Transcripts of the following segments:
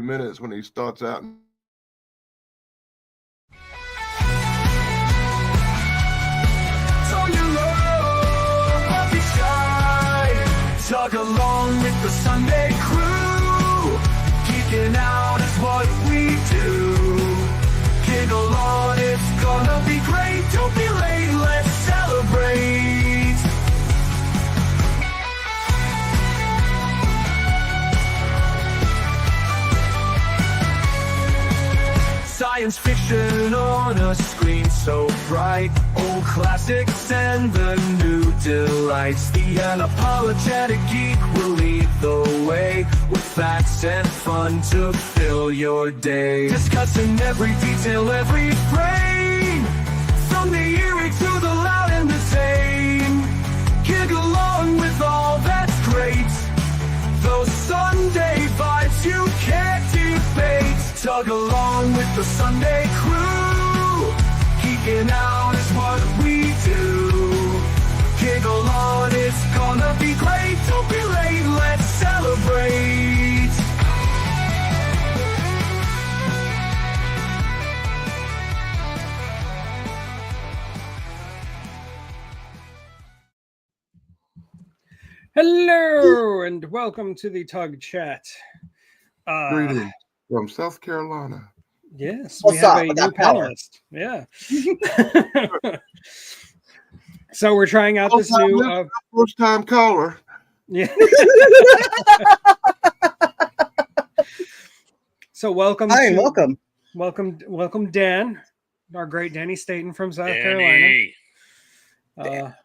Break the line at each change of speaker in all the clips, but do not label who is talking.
minutes when he starts out.
Tug along with the Sunday crew. Geeking out is what we do. Giggle on, it's gonna be great. Don't be late, let's celebrate. Science fiction on a screen so bright. Old classics and the new delights. The unapologetic geek will lead the way, with facts and fun to fill your day. Discussing every detail, every frame, from the eerie to the loud and the tame. Gig along with all that's great. Those Sunday vibes you can't debate. Tug along with the Sunday crew. Geeking out is what we do. Giggle on, it's gonna be great. Don't be late, let's celebrate.
Hello and welcome to the Tug Chat.
Greetings from South Carolina.
Yes,
What's
we have
up
a
with
new
that power?
panelist. Yeah. So we're trying out this new
First time caller.
yeah. So welcome
Hi,
to
welcome.
Dan, our great Danny Staten from South
Danny.
Carolina.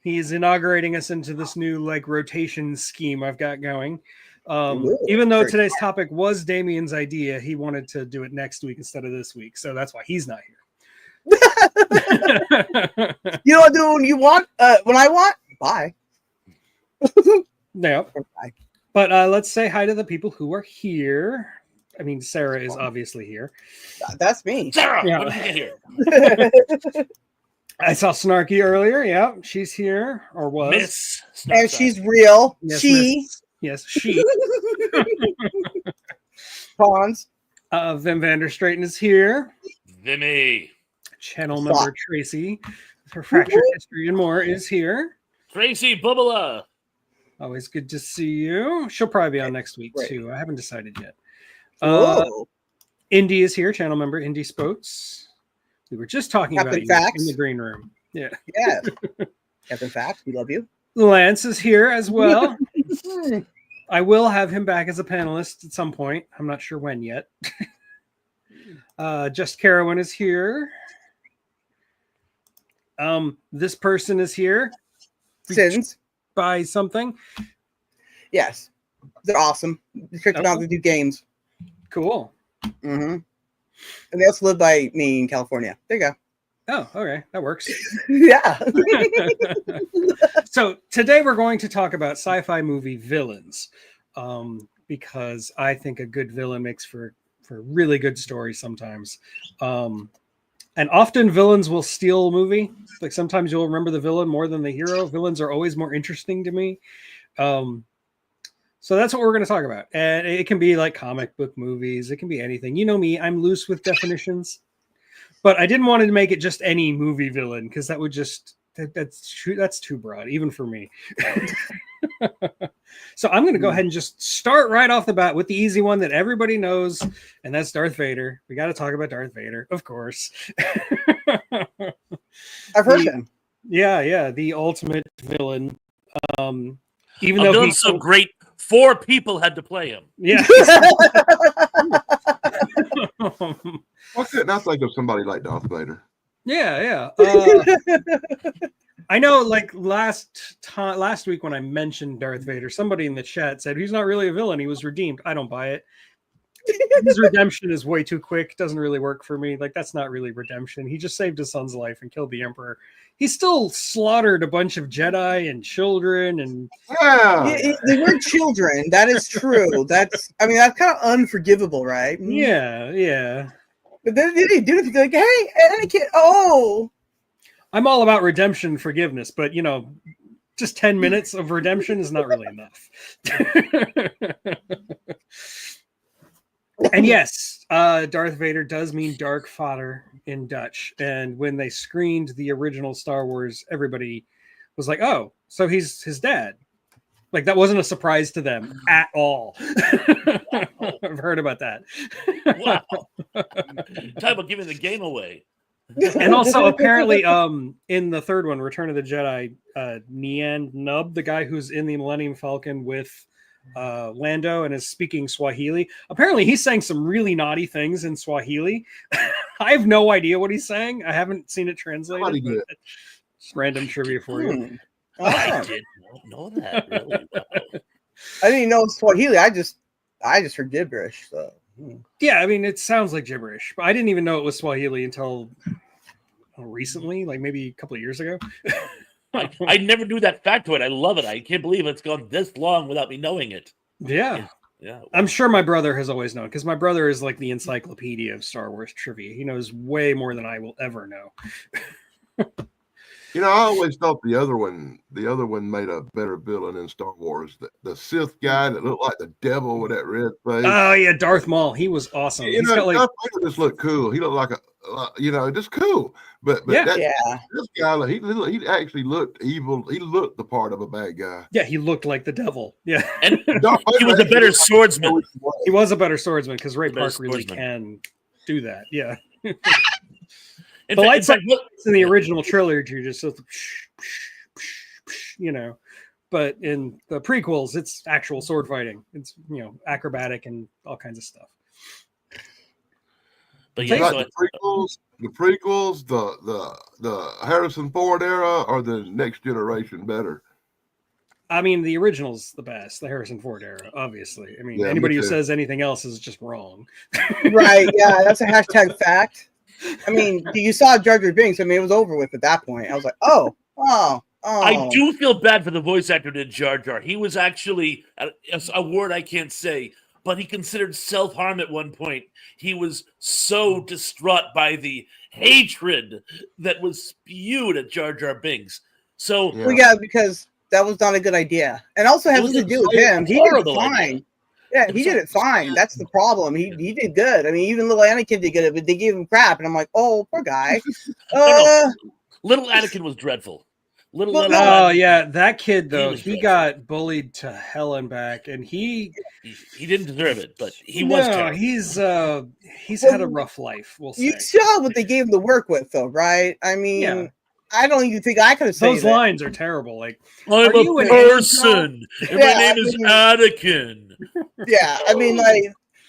He's inaugurating us into this new rotation scheme I've got going. Even though today's topic was Damien's idea, he wanted to do it next week instead of this week, so that's why he's not here.
You don't do when you want, when I want. Bye.
No,
Bye.
but let's say hi to the people who are here. I mean, Sarah is obviously here.
That's me.
Sarah,
Yeah.
what did you get here?
I saw Snarky earlier. Yeah, she's here or was.
Miss.
And she's real.
Yes,
She.
Yes, she.
Pons.
Vim Vanderstraten is here.
Vimmy.
Channel member Tracy, her fractured history and more, is here.
Tracy Bubala.
Always good to see you. She'll probably be on next week
Great.
too. I haven't decided yet.
Whoa.
Indy is here. Channel member Indy Spoats. We were just talking
Captain
about
Facts.
you in the green room. Yeah.
Yeah. Captain Facts, we love you.
Lance is here as well. I will have him back as a panelist at some point. I'm not sure when yet. Just Carowin is here. This person is here.
Sins.
By something.
Yes. They're awesome. They tricked them out to do games.
Cool.
Mm-hmm. And they also live by me in California. There you go.
Oh, okay. That works.
Yeah.
So today we're going to talk about sci-fi movie villains, because I think a good villain makes for really good stories sometimes. And often villains will steal a movie. Like sometimes you'll remember the villain more than the hero. Villains are always more interesting to me. So that's what we're going to talk about. And it can be like comic book movies. It can be anything. You know me, I'm loose with definitions. But I didn't want to make it just any movie villain because that would just that's too broad, even for me. So I'm going to go ahead and just start right off the bat with the easy one that everybody knows, and that's Darth Vader. We got to talk about Darth Vader, of course.
I've heard him.
Yeah, the ultimate villain. Even
A
though
villain
he's
so great, 4 people had to play him.
yeah.
Why couldn't I think of somebody like Darth Vader?
Yeah. I know, like last week when I mentioned Darth Vader, somebody in the chat said he's not really a villain; he was redeemed. I don't buy it. His redemption is way too quick. Doesn't really work for me. Like that's not really redemption. He just saved his son's life and killed the Emperor. He still slaughtered a bunch of Jedi and children, and
They were children. That is true. That's kind of unforgivable, right?
yeah.
But then they do it. They're like, hey, any kid. Oh.
I'm all about redemption, and forgiveness, but just 10 minutes of redemption is not really enough. And yes, Darth Vader does mean dark father in Dutch. And when they screened the original Star Wars, everybody was like, "Oh, so he's his dad." Like that wasn't a surprise to them at all. I've heard about that.
Wow. Talk about giving the game away.
And also apparently in the third one, Return of the Jedi, Nien Nub, the guy who's in the Millennium Falcon with Lando and is speaking Swahili, apparently he's saying some really naughty things in Swahili. I have no idea what he's saying. I haven't seen it translated. But just random trivia for you.
I did not know that. Really? Wow.
I didn't know Swahili. I just heard gibberish. So
yeah, I mean, it sounds like gibberish, but I didn't even know it was Swahili until recently, like maybe a couple of years ago.
I never knew that factoid. I love it. I can't believe it's gone this long without me knowing it.
Yeah.
Yeah.
I'm sure my brother has always known because my brother is like the encyclopedia of Star Wars trivia. He knows way more than I will ever know.
You know, I always thought the other one made a better villain in Star Wars. The Sith guy that looked like the devil with that red face.
Oh yeah, Darth Maul. He was awesome.
You know, Darth Vader just looked cool. He looked like just cool. But this guy, he actually looked evil. He looked the part of a bad guy.
Yeah, he looked like the devil. Yeah,
and he was a better swordsman.
He was a better swordsman because Ray Park really can do that. Yeah. The lightsaber in the original trilogy just but in the prequels, it's actual sword fighting. It's acrobatic and all kinds of stuff.
But yeah,
the prequels, the Harrison Ford era, or the next generation better?
I mean, the original's the best, the Harrison Ford era, obviously. I mean, anybody who says anything else is just wrong.
Right? Yeah, that's a hashtag fact. I mean, you saw Jar Jar Binks. I mean, it was over with at that point. I was like, oh.
I do feel bad for the voice actor to Jar Jar. He was actually a word I can't say, but he considered self-harm at one point. He was so distraught by the hatred that was spewed at Jar Jar Binks. So,
because that was not a good idea, and also has to do with him. He did fine. Idea. Yeah, he did it fine. That's the problem. He did good. I mean, even little Anakin did good, but they gave him crap, and I'm like, oh, poor guy.
Little Anakin was dreadful.
Yeah, that kid though, he got bullied to hell and back, and he
didn't deserve it, but he was terrible.
He's had a rough life. We'll say.
You saw what they gave him to work with, though, right? I mean. I don't even think I could have said
those lines are terrible. Like,
I'm a person, and my name is Anakin.
Yeah, I mean, like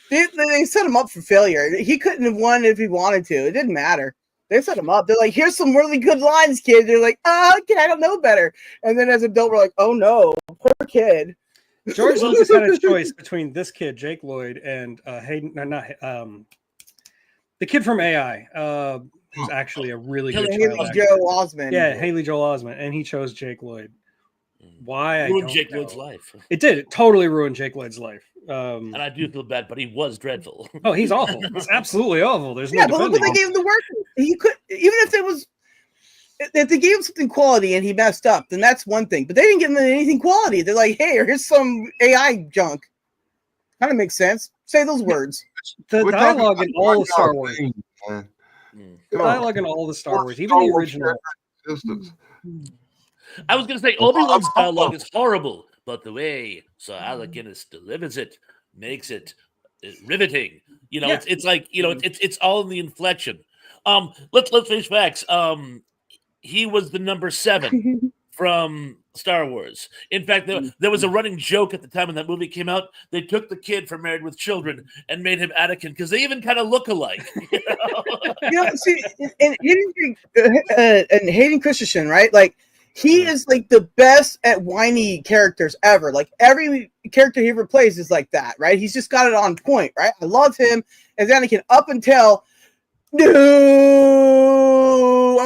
they set him up for failure. He couldn't have won if he wanted to. It didn't matter. They set him up. They're like, "Here's some really good lines, kid." They're like, I don't know better." And then as an adult, we're like, "Oh no, poor kid."
George Lucas had a choice between this kid, Jake Lloyd, and the kid from AI. Who's actually a really good
Haley Joel Osment.
Yeah, Haley Joel Osment, and he chose Jake Lloyd. Why?
Ruined Jake Lloyd's life.
It did. It totally ruined Jake Lloyd's life.
And I do feel bad, but he was dreadful.
Oh, he's awful. He's absolutely awful. There's
but look what they gave him the work. He could, even if they gave him something quality and he messed up, then that's one thing. But they didn't give him anything quality. They're like, hey, here's some AI junk. Kind of makes sense. Say those words.
The dialogue in all of Star Wars. The dialogue in all the Star Wars, even the original.
I was going to say Obi-Wan's dialogue is horrible, but the way Sir Alec Guinness delivers it makes it riveting. It's like it's all in the inflection. Let's face facts. He was the number 7 from Star Wars. In fact, there was a running joke at the time when that movie came out. They took the kid from Married with Children and made him Anakin because they even kind of look alike.
See, and Hayden Christensen, right? Like, he is like the best at whiny characters ever. Like, every character he ever plays is like that, right? He's just got it on point, right? I love him as Anakin up until I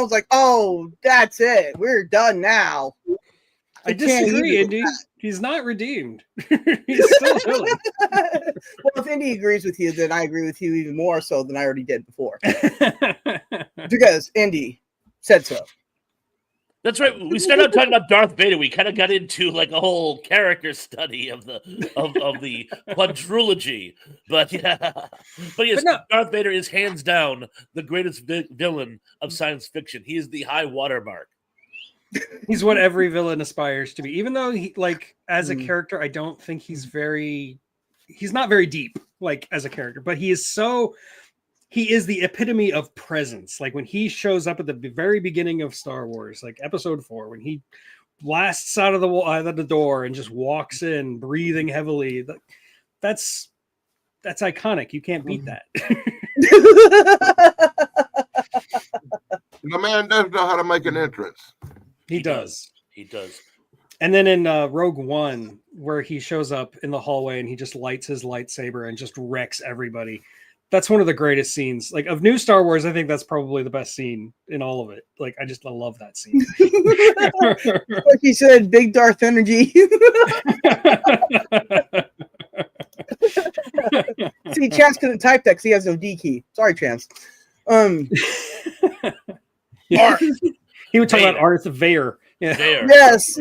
was like, oh, that's it. We're done now.
I disagree, Indy. He's not redeemed. He's still villain.
Well, if Indy agrees with you, then I agree with you even more so than I already did before. Because Indy said so.
That's right. We started out talking about Darth Vader. We kind of got into like a whole character study of the quadrilogy. But yes,
no.
Darth Vader is hands down the greatest villain of science fiction. He is the high watermark.
He's what every villain aspires to be. Even though he, like, as a character, I don't think he's not very deep, like, as a character. But he is the epitome of presence. Like when he shows up at the very beginning of Star Wars, like Episode 4, when he blasts out of the door and just walks in, breathing heavily. That's iconic. You can't beat that.
The man does know how to make an entrance.
He does.
He does.
And then in Rogue One, where he shows up in the hallway and he just lights his lightsaber and just wrecks everybody. That's one of the greatest scenes. Like of new Star Wars, I think that's probably the best scene in all of it. Like I love that scene.
Like you said, big Darth energy. See, Chance couldn't type that because he has no D key. Sorry, Chance.
He would talk about Darth Vader. Yeah.
Yes.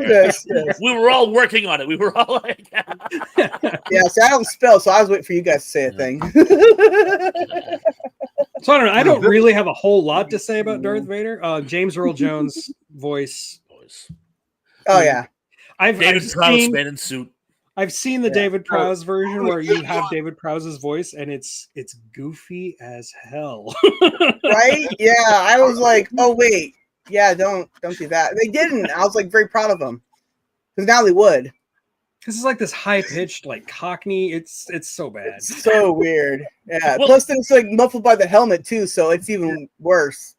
We were all working on it. We were all like,
yeah. So I don't spell, so I was waiting for you guys to say a thing.
So I don't know. I don't really have a whole lot to say about Darth Vader. James Earl Jones voice.
Oh yeah.
David Prowse man in suit.
I've seen the David Prowse version where you have David Prowse's voice, and it's goofy as hell.
Right? Yeah. I was like, oh wait. Yeah, don't do that. They didn't. I was like very proud of them because now they would.
This is like this high pitched, like Cockney. It's so bad.
It's so weird. Yeah.
Well,
plus, then it's like muffled by the helmet too, so it's even worse.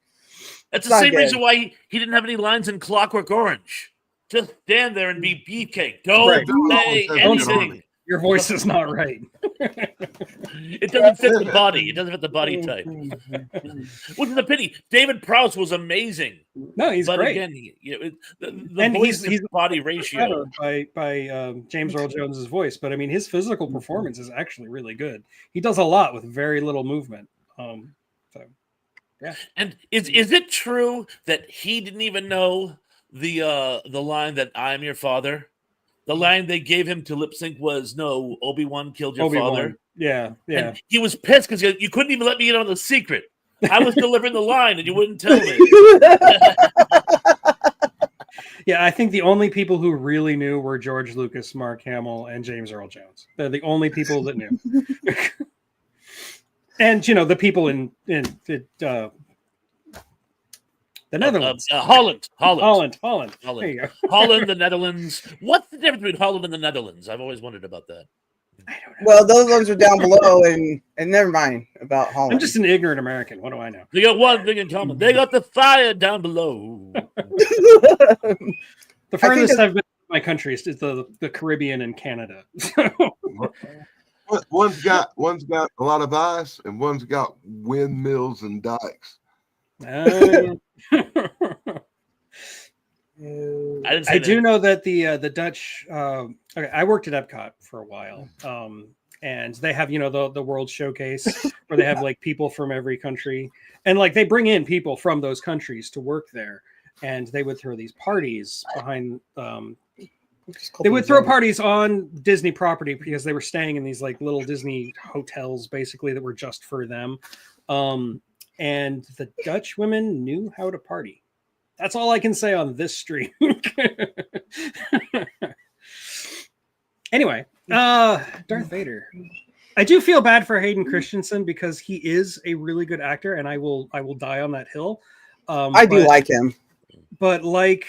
That's the same reason why he didn't have any lines in Clockwork Orange. Just stand there and be beefcake. Don't say anything.
Your voice is not right.
It doesn't fit the body. It doesn't fit the body type. Which is a pity. David Prowse was amazing.
No, he's
but
great.
Again, the voice to body ratio
by James Earl Jones's voice, but I mean his physical performance is actually really good. He does a lot with very little movement. Yeah.
And is it true that he didn't even know the line that "I'm your father"? The line they gave him to lip sync was, "No, Obi-Wan killed your father."
Yeah.
And he was pissed because you couldn't even let me in on the secret. I was delivering the line and you wouldn't tell me.
Yeah, I think the only people who really knew were George Lucas, Mark Hamill, and James Earl Jones. They're the only people that knew. And the people in the Netherlands.
Holland.
There you go.
Holland, the Netherlands. What's the difference between Holland and the Netherlands? I've always wondered about that.
I don't know.
Well, those ones are down below, and never mind about Holland.
I'm just an ignorant American. What do I know?
They got one thing in common. They got the fire down below.
The furthest I've been in my country is the Caribbean and Canada.
One's got a lot of ice, and one's got windmills and dikes.
I do know that the Dutch. I worked at Epcot for a while, and they have the World Showcase where they have like people from every country, and like they bring in people from those countries to work there, and they would throw these parties behind. They would throw parties on Disney property because they were staying in these like little Disney hotels, basically that were just for them. And the Dutch women knew how to party. That's all I can say on this stream. Anyway, Darth Vader. I do feel bad for Hayden Christensen because he is a really good actor, and I will die on that hill.
I do like him,
but like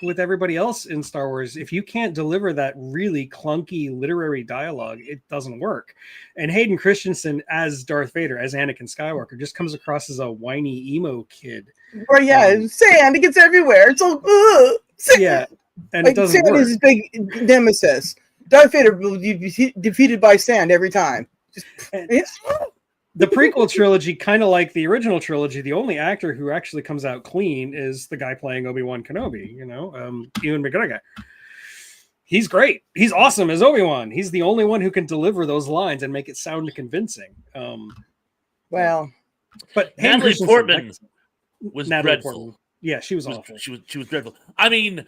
with everybody else in Star Wars, if you can't deliver that really clunky literary dialogue, it doesn't work. And Hayden Christensen as Darth Vader, as Anakin Skywalker, just comes across as a whiny emo kid.
Or sand, it gets everywhere. It's all
yeah, and
like,
it doesn't
sand
work.
is his big nemesis. Darth Vader will be defeated by sand every time.
The prequel trilogy, kind of like the original trilogy, the only actor who actually comes out clean is the guy playing Obi-Wan Kenobi, Ewan McGregor. He's great. He's awesome as Obi-Wan. He's the only one who can deliver those lines and make it sound convincing.
Well,
but
Natalie Portman was dreadful.
Yeah, she was awful.
She was dreadful. I mean,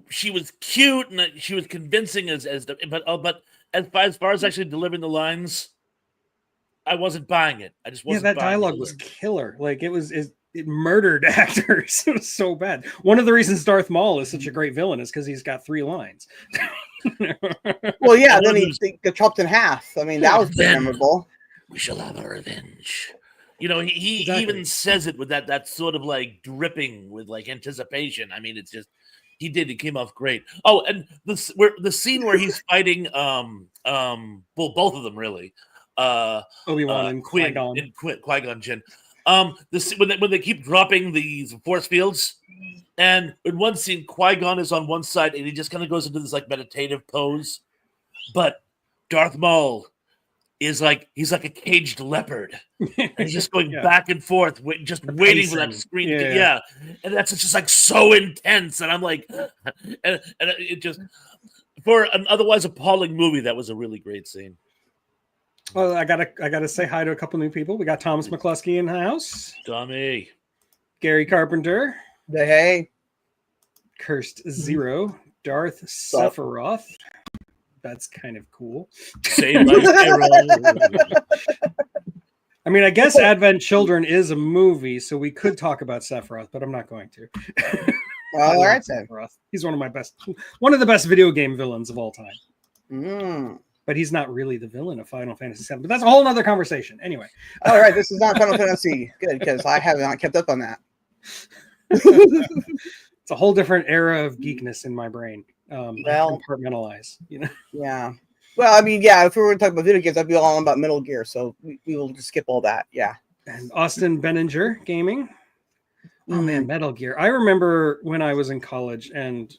she was cute and she was convincing but as far as actually delivering the lines, I wasn't buying it. I just wasn't.
Yeah, that dialogue was killer. Like it murdered actors. It was so bad. One of the reasons Darth Maul is such a great villain is because he's got 3 lines.
Well, yeah, then he got chopped in half. I mean, that was memorable.
We shall have a revenge. He even says it with that sort of like dripping with like anticipation. I mean, it's just he came off great. Oh, and the scene where he's fighting both of them really.
Obi-Wan and Qui-Gon.
Qui-Gon Jinn. When they keep dropping these force fields, and in one scene, Qui-Gon is on one side and he just kind of goes into this like meditative pose, but Darth Maul is like he's like a caged leopard, and he's just going back and forth, waiting for that screen. Yeah, and that's just like so intense, and I'm like, and it just for an otherwise appalling movie, that was a really great scene.
Well, I gotta say hi to a couple new people. We got Thomas McCluskey in the house.
Tommy.
Gary Carpenter.
Hey.
Cursed Zero. Darth Sephiroth. That's kind of cool.
Say my hero.
I mean, I guess Advent Children is a movie, so we could talk about Sephiroth, but I'm not going to.
Well, all right, then.
He's one of the best video game villains of all time. But he's not really the villain of Final Fantasy VII. But that's a whole nother conversation. Anyway.
All right, this is not Final Fantasy. Good, because I have not kept up on that.
It's a whole different era of geekness in my brain. Compartmentalize,
Yeah. Well, I mean, yeah, if we were to talk about video games, I'd be all about Metal Gear, so we will just skip all that. Yeah.
And Austin Benninger Gaming. Oh man, Metal Gear. I remember when I was in college and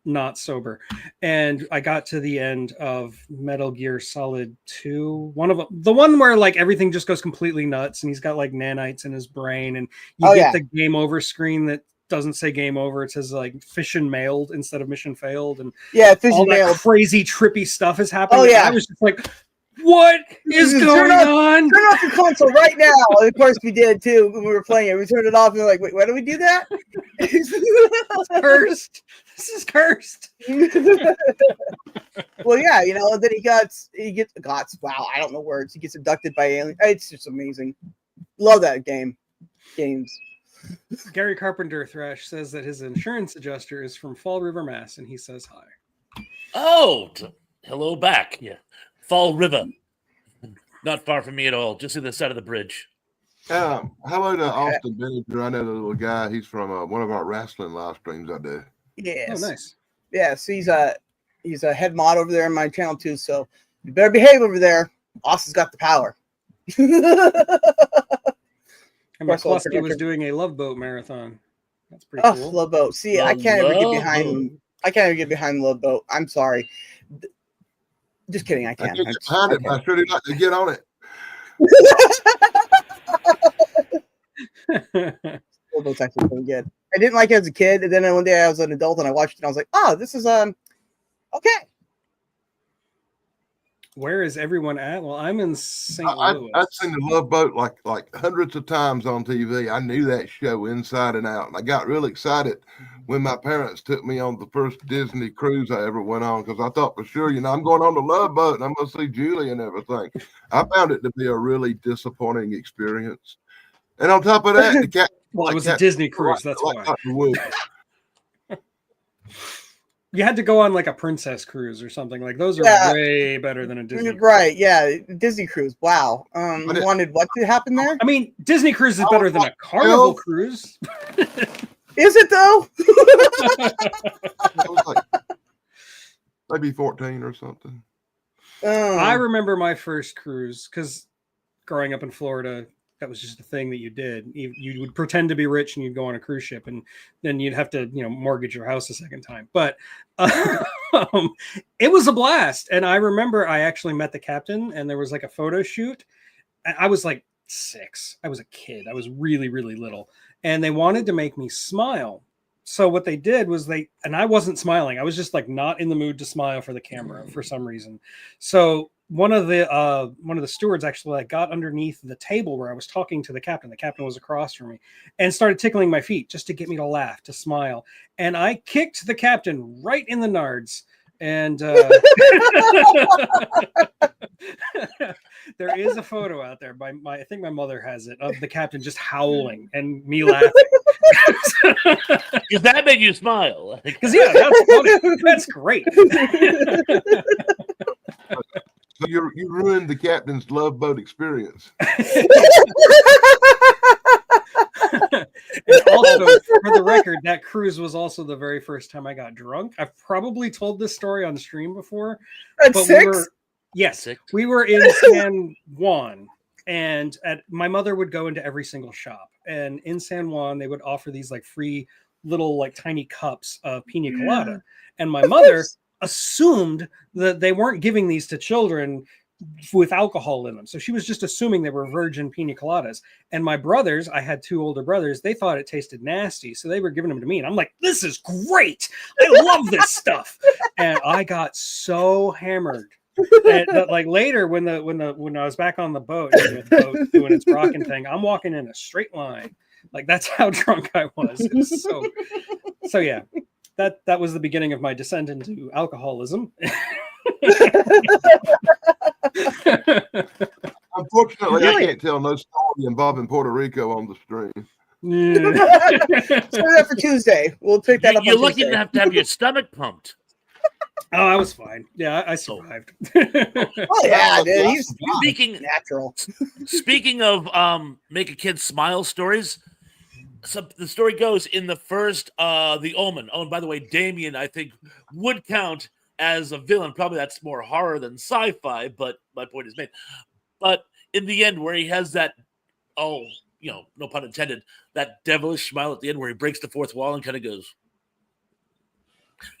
not sober, and I got to the end of Metal Gear Solid 2, the one where like everything just goes completely nuts and he's got like nanites in his brain, and you get the game over screen that doesn't say game over, it says like mission mailed instead of mission failed, and all that crazy trippy stuff is happening. I was just like, what is going on?
Turn off your console right now. And of course we did too when we were playing it. We turned it off and we were like, wait, why do we do that?
It's cursed. This is cursed.
Well, yeah, then he gets wow, I don't know words. He gets abducted by aliens. It's just amazing. Love that games.
Gary Carpenter Thresh says that his insurance adjuster is from Fall River, Mass, and he says hi.
Oh, hello back. Yeah. Fall River. Not far from me at all. Just to the side of the bridge.
Hello to Austin Benninger. I know the little guy. He's from one of our wrestling live streams I do.
Yes.
Oh, nice.
Yes, he's a head mod over there in my channel too, so you better behave over there. Austin's got the power.
And McCluskey was doing a Love Boat marathon. That's pretty cool.
Love Boat. See, I can't ever get behind Love Boat. I'm sorry. Just kidding. I can't.
I get behind it, but I really like to get on
it. Love Boat's actually pretty good. I didn't like it as a kid, and then one day I was an adult and I watched it and I was like, oh, this is okay.
Where is everyone at? Well, I'm in St. Louis.
I've seen the Love Boat like hundreds of times on TV. I knew that show inside and out, and I got real excited when my parents took me on the first Disney cruise I ever went on, because I thought for sure, I'm going on the Love Boat and I'm going to see Julie and everything. I found it to be a really disappointing experience. And on top of that,
it was a Disney cruise. That's why. You had to go on like a princess cruise or something. Like those are way better than a Disney cruise.
Right, yeah. Disney cruise. Wow. You wanted what to happen there?
I mean, Disney cruise is better than a Carnival cruise.
Is it though?
It was like maybe 14 or something.
I remember my first cruise because growing up in Florida, that was just a thing that you did. You would pretend to be rich and you'd go on a cruise ship, and then you'd have to, mortgage your house a second time. But it was a blast. And I remember I actually met the captain, and there was like a photo shoot. I was like 6. I was a kid. I was really, really little. And they wanted to make me smile. so what they did was and I wasn't smiling. I was just like not in the mood to smile for the camera for some reason. So one of the stewards actually like got underneath the table where I was talking to the captain. The captain was across from me and started tickling my feet just to get me to laugh, to smile. And I kicked the captain right in the nards. And there is a photo out there by I think my mother has it, of the captain just howling and me laughing.
Because that made you smile.
Because yeah, that's funny. That's great.
So you ruined the captain's love boat experience.
And also, for the record, that cruise was also the very first time I got drunk. I've probably told this story on stream before.
At 6?
We were in San Juan, and my mother would go into every single shop. And in San Juan, they would offer these like free little like tiny cups of pina colada. And my mother assumed that they weren't giving these to children with alcohol in them. So she was just assuming they were virgin pina coladas. And my brothers, I had 2 older brothers, they thought it tasted nasty. So they were giving them to me. And I'm like, this is great. I love this stuff. And I got so hammered. And like later when I was back on the boat, doing its rocking thing, I'm walking in a straight line. Like that's how drunk I was. It was so yeah. That was the beginning of my descent into alcoholism.
Unfortunately, I can't tell no story involving Puerto Rico on the stream.
Save that for Tuesday. We'll pick that up.
You're lucky to have your stomach pumped.
Oh, I was fine. Yeah, I survived.
Oh yeah, dude. He's natural.
Speaking of make a kid smile stories, so the story goes in the first The Omen. Oh, and by the way, Damien, I think, would count as a villain. Probably that's more horror than sci-fi, but my point is made. But in the end, where he has that, no pun intended, that devilish smile at the end where he breaks the fourth wall and kind of goes,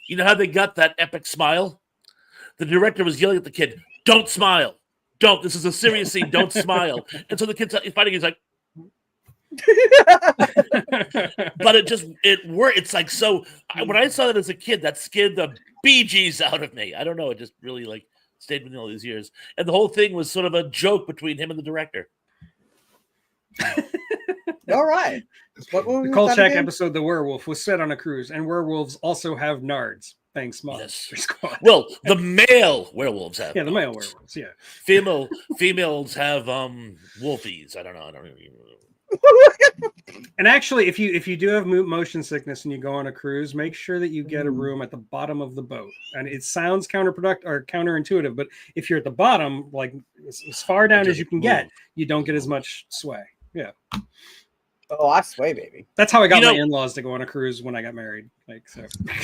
you know how they got that epic smile? The director was yelling at the kid, don't smile. Don't. This is a serious scene. Don't smile. And so the kid's fighting. He's like, but it worked. It's like, so when I saw that as a kid, that scared the BGs out of me. I don't know. It just really like stayed with me all these years. And the whole thing was sort of a joke between him and the director.
All right.
The Kolchak episode, The Werewolf, was set on a cruise, and werewolves also have nards. Thanks, Mom.
Yes. Well, the male werewolves have.
Yeah, the male werewolves. Yeah.
Females have wolfies. I don't know.
And actually, if you do have motion sickness and you go on a cruise, make sure that you get a room at the bottom of the boat. And it sounds counterproductive or counterintuitive, but if you're at the bottom, like as far down as you can get, you don't get as much sway. Yeah.
Oh, I sway, baby.
That's how I got my in-laws to go on a cruise when I got married. Like so.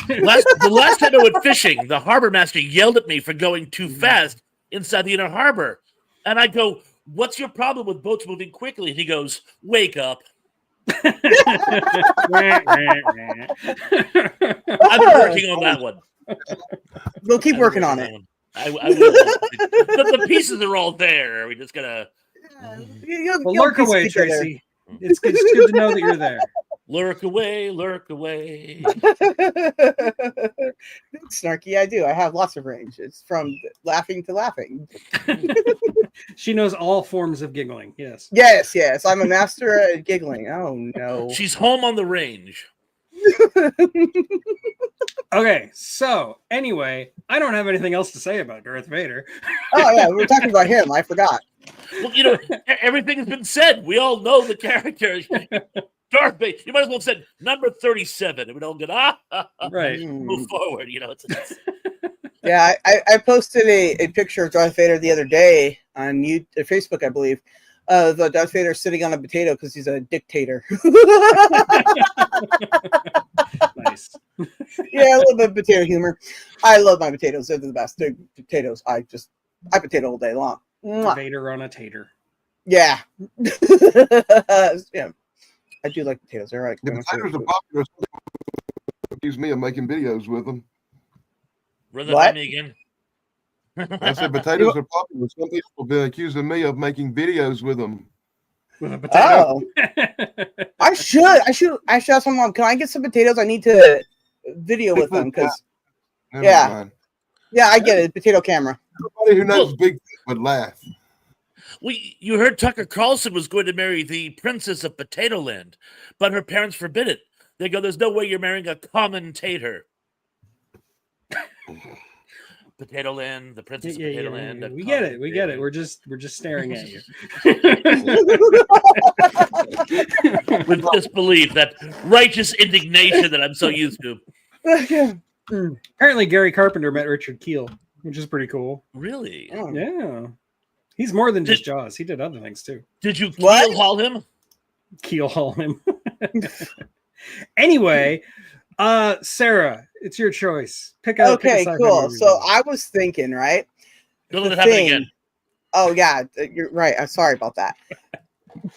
The last time I went fishing, the harbor master yelled at me for going too fast inside the inner harbor, and I go, "What's your problem with boats moving quickly?" And he goes, "Wake up." I've been working on that one.
We'll keep working on it.
I will. The pieces are all there. We just gotta.
Well, lurk away, Tracy. It's good to know that you're there.
Lurk away, lurk away.
Snarky, I do. I have lots of range. It's from laughing to laughing.
She knows all forms of giggling. Yes.
Yes. I'm a master at giggling. Oh no.
She's home on the range.
Okay, so anyway, I don't have anything else to say about Darth Vader.
Oh yeah, we were talking about him. I forgot.
Well, everything has been said. We all know the character. Darth Vader. You might as well have said number 37. And we don't get
right.
Move forward.
Yeah, I posted a picture of Darth Vader the other day on Facebook, I believe. The Darth Vader sitting on a potato because he's a dictator.
Nice.
Yeah, a little bit of potato humor. I love my potatoes. They're the best. They're potatoes. I potato all day long.
Vader on a tater.
Yeah. Yeah. I do like potatoes. They're right.
The potatoes are popular. Accuse me of making videos with them.
What? Me again.
I said potatoes are popular. Some people have been accusing me of making videos with them.
with a potato.
Oh, I should ask my mom. Can I get some potatoes? I need to video with them because
Never
yeah.
mind.
yeah, I get it. Potato camera.
Nobody who knows
Well-
Bigfoot would laugh.
You heard Tucker Carlson was going to marry the princess of Potato Land, but her parents forbid it. They go, "There's no way you're marrying a commentator." Potato Land, the princess of Potato Land.
We get it. We get it. We're just staring at you.
With disbelief, that righteous indignation that I'm so used to.
Apparently, Gary Carpenter met Richard Keel, which is pretty cool.
Really?
Oh.
Yeah, he's more than just Jaws. He did other things too.
Did you
What?
keel haul him?
Keel haul him. Anyway, Sarah, it's your choice. Pick a
Okay,
sci-fi
cool.
movie.
So I was thinking, right?
Don't
The
let it happen
Thing.
again.
Oh yeah, you're right. I'm sorry about that.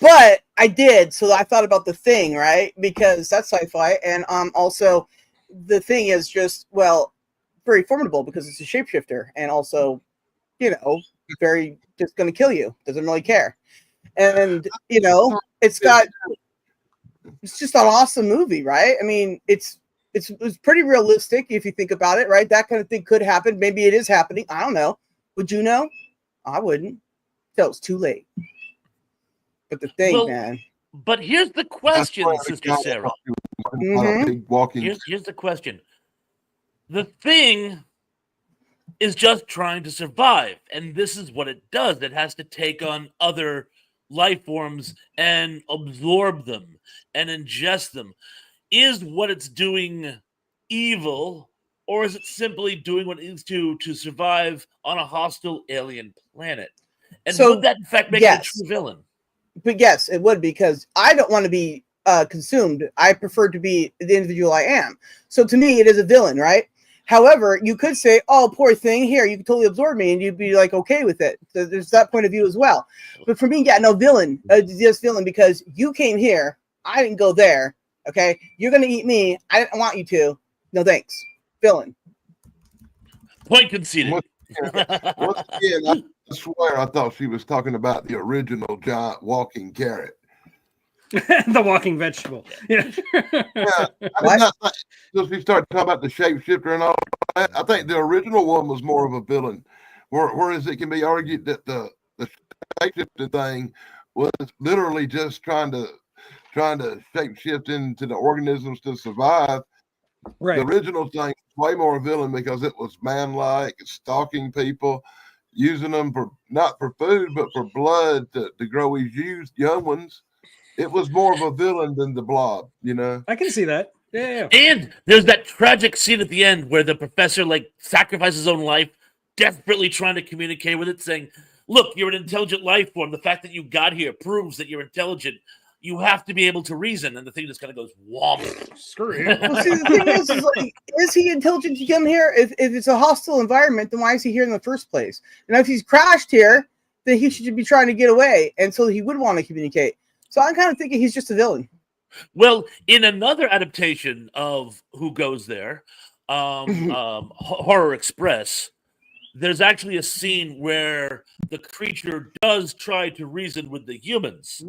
But I did, so I thought about The Thing, right? Because that's sci-fi, and also The Thing is just very formidable because it's a shapeshifter, and also, very just going to kill you. Doesn't really care, and it's just an awesome movie, right? I mean, it's pretty realistic if you think about it, right? That kind of thing could happen. Maybe it is happening. I don't know. Would you know? I wouldn't. Till it's too late. But The Thing, man.
But here's the question, Sister Sarah.
Big walking.
Here's the question. The Thing is just trying to survive, and this is what it does. It has to take on other life forms and absorb them and ingest them. Is what it's doing evil, or is it simply doing what it needs to survive on a hostile alien planet? And
So,
would that in fact make
yes.
it a true villain?
But yes, it would, because I don't want to be consumed. I prefer to be the individual I am. So to me, it is a villain, right? However, you could say, "Oh, poor thing, here, you can totally absorb me," and you'd be like okay with it. So there's that point of view as well. But for me, yeah, no, villain, just villain, because you came here, I didn't go there. Okay, you're gonna eat me. I didn't want you to. No thanks, villain.
Point conceded.
Once again, I swear I thought she was talking about the original giant walking carrot.
The walking vegetable. Yeah.
Yeah, I did not think, until she started talking about the shapeshifter and all that. I think the original one was more of a villain, whereas it can be argued that the shapeshifter thing was literally just trying to shapeshift into the organisms to survive.
Right.
The original thing was way more a villain because it was man-like, stalking people, using them not for food but for blood to grow his young ones. It was more of a villain than the Blob,
I can see that. Yeah.
And there's that tragic scene at the end where the professor sacrifices his own life, desperately trying to communicate with it, saying, "Look, you're an intelligent life form. The fact that you got here proves that you're intelligent. You have to be able to reason." And the thing just kind of goes, womp.
Screw you.
Well, see, the thing is is he intelligent to come here? If it's a hostile environment, then why is he here in the first place? And if he's crashed here, then he should be trying to get away, and so he would want to communicate. So I'm kind of thinking he's just a villain.
Well, in another adaptation of Who Goes There, Horror Express, there's actually a scene where the creature does try to reason with the humans.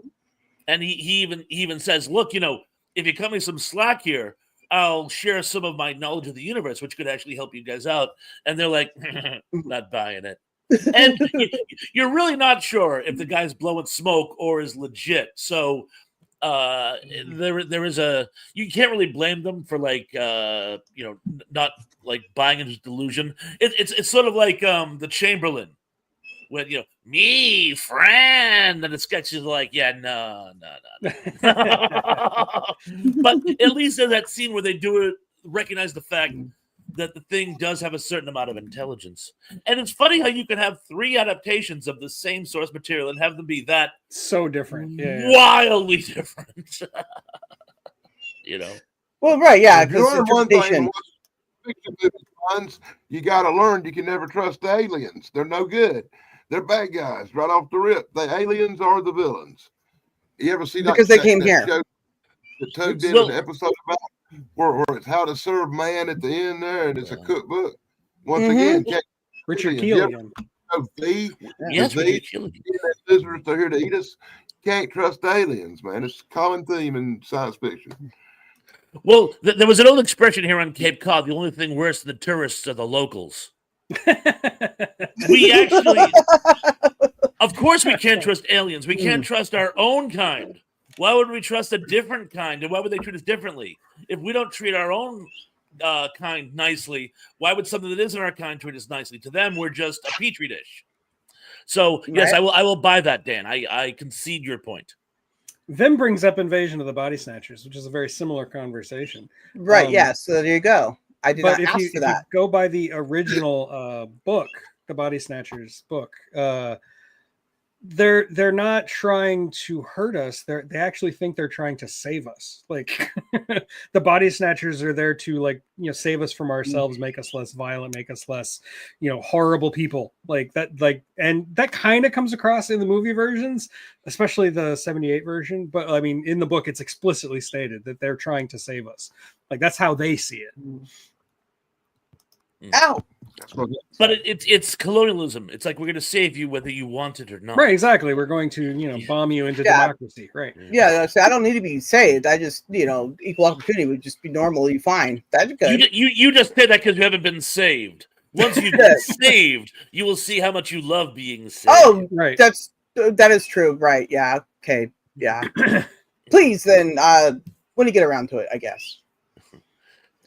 And he even says, "Look, if you cut me some slack here, I'll share some of my knowledge of the universe, which could actually help you guys out." And they're like, "Not buying it." And you're really not sure if the guy's blowing smoke or is legit. So there is you can't really blame them for not buying into his delusion. It's sort of like the Chamberlain when me friend, and the sketch is like, yeah, no. But at least there's that scene where they do it, recognize the fact that the thing does have a certain amount of intelligence. And it's funny how you can have 3 adaptations of the same source material and have them be that
So different. Yeah.
wildly different.
Well, right, yeah,
If you
because
learn one thing,
interpretation.
fiction movie ones, you got to learn you can never trust the aliens. They're no good. They're bad guys right off the rip. The aliens are the villains. You ever see
Because they came
that
here.
show that Toad did
Well-
an episode about where it's how to serve man at the end there, and it's a cookbook. Once again,
Richard
aliens.
Keel
You
again.
know, V,
Yes,
the
Richard Keel.
lizards are here to eat us. can't trust aliens, man. It's a common theme in science fiction.
Well, there was an old expression here on Cape Cod: the only thing worse than the tourists are the locals. We actually, of course, we can't trust aliens. We can't trust our own kind. Why would we trust a different kind? And why would they treat us differently? If we don't treat our own kind nicely, why would something that isn't our kind treat us nicely? To them, we're just a petri dish. So yes,
Right.
I will buy that, Dan. I concede your point.
Vim brings up Invasion of the Body Snatchers, which is a very similar conversation.
Right. Yeah. So there you go. I did
But
not
if
ask
you,
for
if
that.
you go by the original book, the Body Snatchers book, they're not trying to hurt us. They actually think they're trying to save us. Like the Body Snatchers are there to, like, save us from ourselves, make us less violent, make us less, horrible people. Like that, and that kind of comes across in the movie versions, especially the 78 version. But I mean, in the book, it's explicitly stated that they're trying to save us. Like that's how they see it.
Ow.
But it's colonialism. It's like we're going to save you whether you want it or not.
Right, exactly. We're going to, bomb you into democracy. Right.
Yeah. So I don't need to be saved. I just, equal opportunity would just be normally fine. That's good.
You just say that because you haven't been saved. Once you've been saved, you will see how much you love being saved.
Oh,
right.
That is true. Right. Yeah. Okay. Yeah. Please, then, when you get around to it, I guess.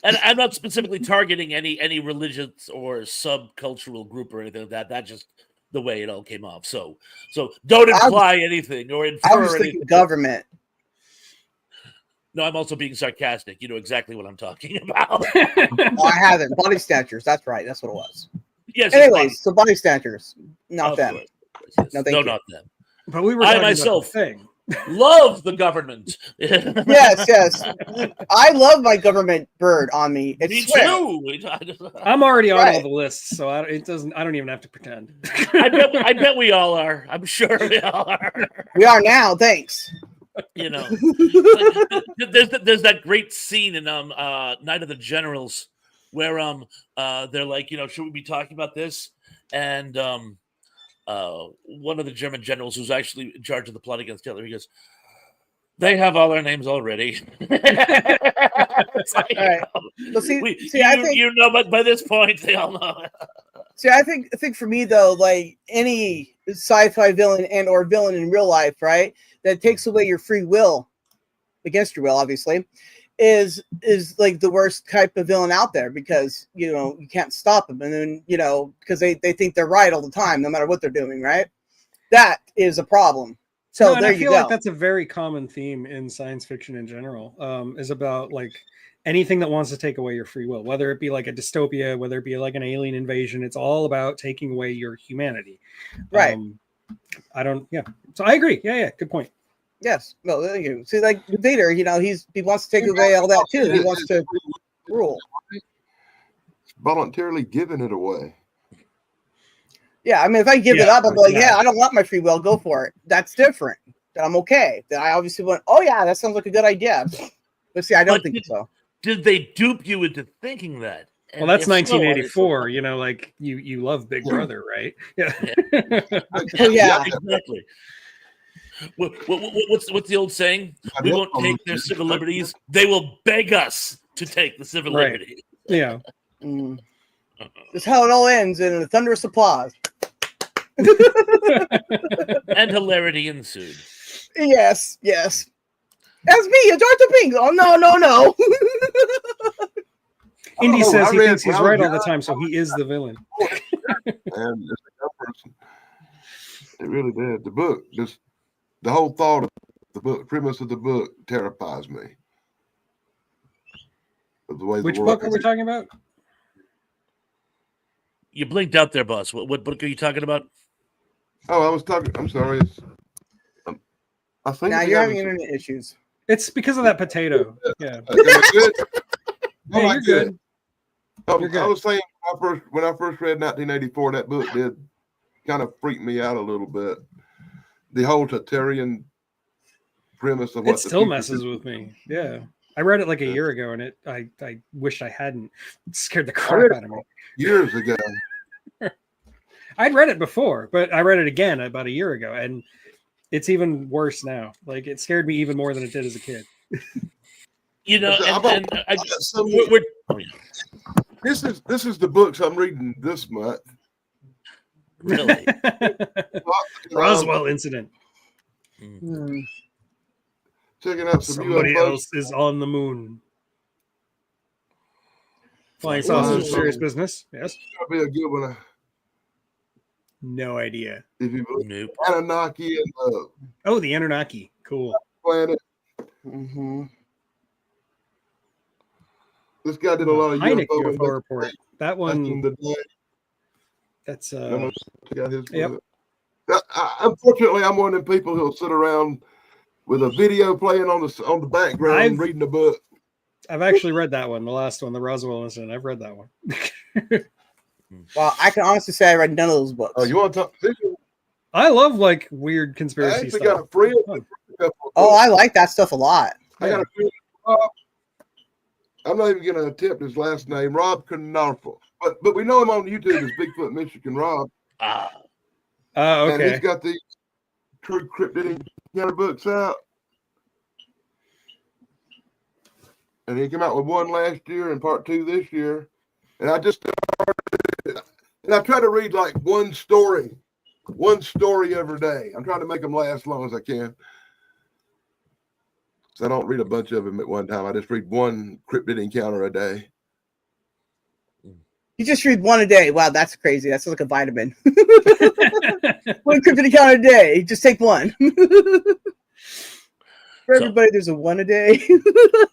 And I'm not specifically targeting any religious or subcultural group or anything like that. That's just the way it all came off. So don't imply anything or infer
I was
anything.
thinking government.
No, I'm also being sarcastic. You know exactly what I'm talking about.
Oh, I haven't. Body snatchers. That's right. That's what it was.
Yes.
Anyways, so body snatchers. Not
of
them.
course. Yes.
No, thank
No,
you.
not them.
But we were
I
talking
myself-
about the thing.
Love the government.
Yes. I love my government bird on me. It's
Me
swear.
too.
I'm already on all
Right.
the lists, so I don't even have to pretend.
I bet we all are. I'm sure we all are.
We are now. Thanks.
There's that great scene in Night of the Generals where they're like, should we be talking about this? And one of the German generals who's actually in charge of the plot against Hitler, he goes, "They have all their names already." It's like,
All right. Well, I think
but by this point they all know.
I think for me though, like any sci-fi villain and or villain in real life, right, that takes away your free will, against your will, obviously, is like the worst type of villain out there because you can't stop them, and then because they think they're right all the time, no matter what they're doing, right? That is a problem. So
No, and
there
I
you
feel
go.
like that's a very common theme in science fiction in general. Is about like anything that wants to take away your free will, whether it be like a dystopia, whether it be like an alien invasion. It's all about taking away your humanity.
Right.
So I agree. Yeah. Good point.
Yes. No, there you go. See, like Vader, he wants to take away all that too. He wants to rule.
Voluntarily giving it away.
Yeah, I mean, if I give it
Yeah,
up, I'm like,
yeah.
I don't want my free will. Go for it. That's different. Then I'm okay. Then I obviously went, oh yeah, that sounds like a good idea. But see, I don't think so.
Did they dupe you into thinking that?
Well, that's
If so,
1984. Like you love Big Brother, right? Yeah.
Oh yeah.
Exactly. What's the old saying? We won't take their civil liberties. They will beg us to take the civil
Right.
liberties.
Yeah.
Mm. That's how it all ends in a thunderous applause.
And hilarity ensued.
Yes. That's me, Dr. Pink. Oh no.
Indy
Oh,
says
I
he
read
thinks he's
Well
right all the
Done.
time, so he is the villain.
And it's a good person. It really did. The book, just the whole thought of the book, premise of the book terrifies me. Of the way
Which
the world
book are we talking about?
You blinked out there, boss. What book are you talking about?
Oh, I was talking. I'm sorry. It's, I think
Now
we
you're
have
having
a-
internet issues.
It's because of that potato. Yeah.
Am I good?
Yeah,
Am I
you're good. You're
I
good.
was saying when I first read 1984, that book did kind of freak me out a little bit. The whole Tatarian premise of what
It still messes with me. Yeah. I read it like a year ago, and I wished I hadn't. It scared the crap out of me.
years ago.
I'd read it before, but I read it again about a year ago, and It's even worse now. Like it scared me even more than it did as a kid.
You know,
This is the books I'm reading this month.
really.
Roswell incident.
Checking out some
Somebody
UFOs.
else is on the moon. Flying saucers, serious business. Yes.
That'll be a good one.
No idea.
If you believe
Nope.
Anunnaki and
Oh, the Anunnaki. Cool.
planet.
Mm-hmm.
This guy did a lot of
Heineck
UFO
UFO report. That
back in
one.
the day.
That's
I don't know if you got his
Yep.
with it. Unfortunately, I'm one of them people who'll sit around with a video playing on the background reading a book.
I've actually read that one, the last one, the Roswell incident. I've read that one.
Well, I can honestly say I read none of those books.
Oh, you want to talk?
I love like weird
I
conspiracy
actually
stuff.
got a friend.
Oh, I like that stuff a lot.
I got a friend. I'm not even going to attempt his last name, Rob Knarfel. But we know him on YouTube as Bigfoot Michigan Rob.
Ah,
And
Okay.
he's got these true cryptid encounter books out. And he came out with one last year and part 2 this year. And I just started, and I try to read like one story every day. I'm trying to make them last as long as I can. So I don't read a bunch of them at one time. I just read one cryptid encounter a day.
You just read one a day. Wow, that's crazy. That's like a vitamin. One cryptid encounter a day. Just take one. For everybody, there's a one a day.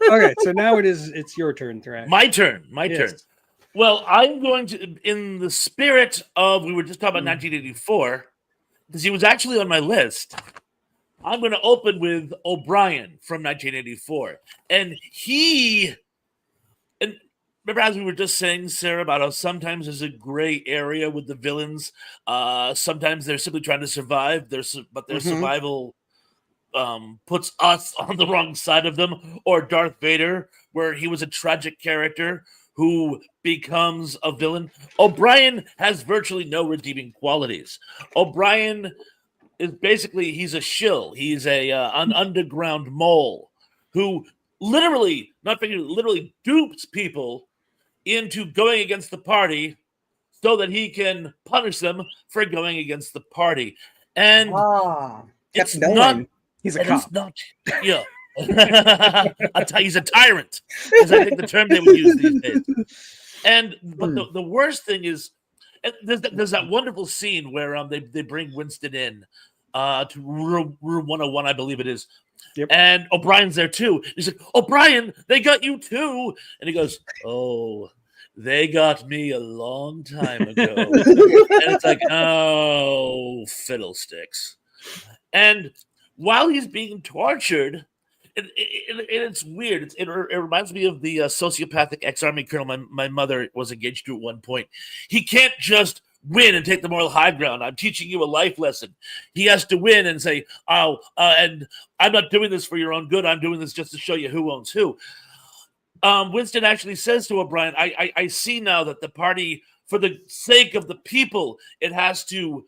Okay, so now it's your turn, Thrash.
my turn.
Yes.
Well, I'm going to, in the spirit of, we were just talking about 1984, because he was actually on my list. I'm going to open with O'Brien from 1984. And remember as we were just saying, Sarah, about how sometimes there's a gray area with the villains. Sometimes they're simply trying to survive, but their survival puts us on the wrong side of them. Or Darth Vader, where he was a tragic character who becomes a villain. O'Brien has virtually no redeeming qualities. O'Brien is basically, he's a shill. He's an underground mole who literally dupes people into going against the party so that he can punish them for going against the party. And it's not,
He's a
and
cop.
it's not, yeah. He's a tyrant, is I think the term they would use these days. But the worst thing is, and there's that wonderful scene where they bring Winston in to room 101, I believe it is.
Yep.
And O'Brien's there too. He's like, O'Brien, they got you too. And he goes, oh, they got me a long time ago. And it's like, oh, fiddlesticks. And while he's being tortured, it's weird. It reminds me of the sociopathic ex-army colonel my mother was engaged to at one point. He can't just win and take the moral high ground. I'm teaching you a life lesson. He has to win and say, and I'm not doing this for your own good. I'm doing this just to show you who owns who. Winston actually says to O'Brien, I see now that the party, for the sake of the people, it has to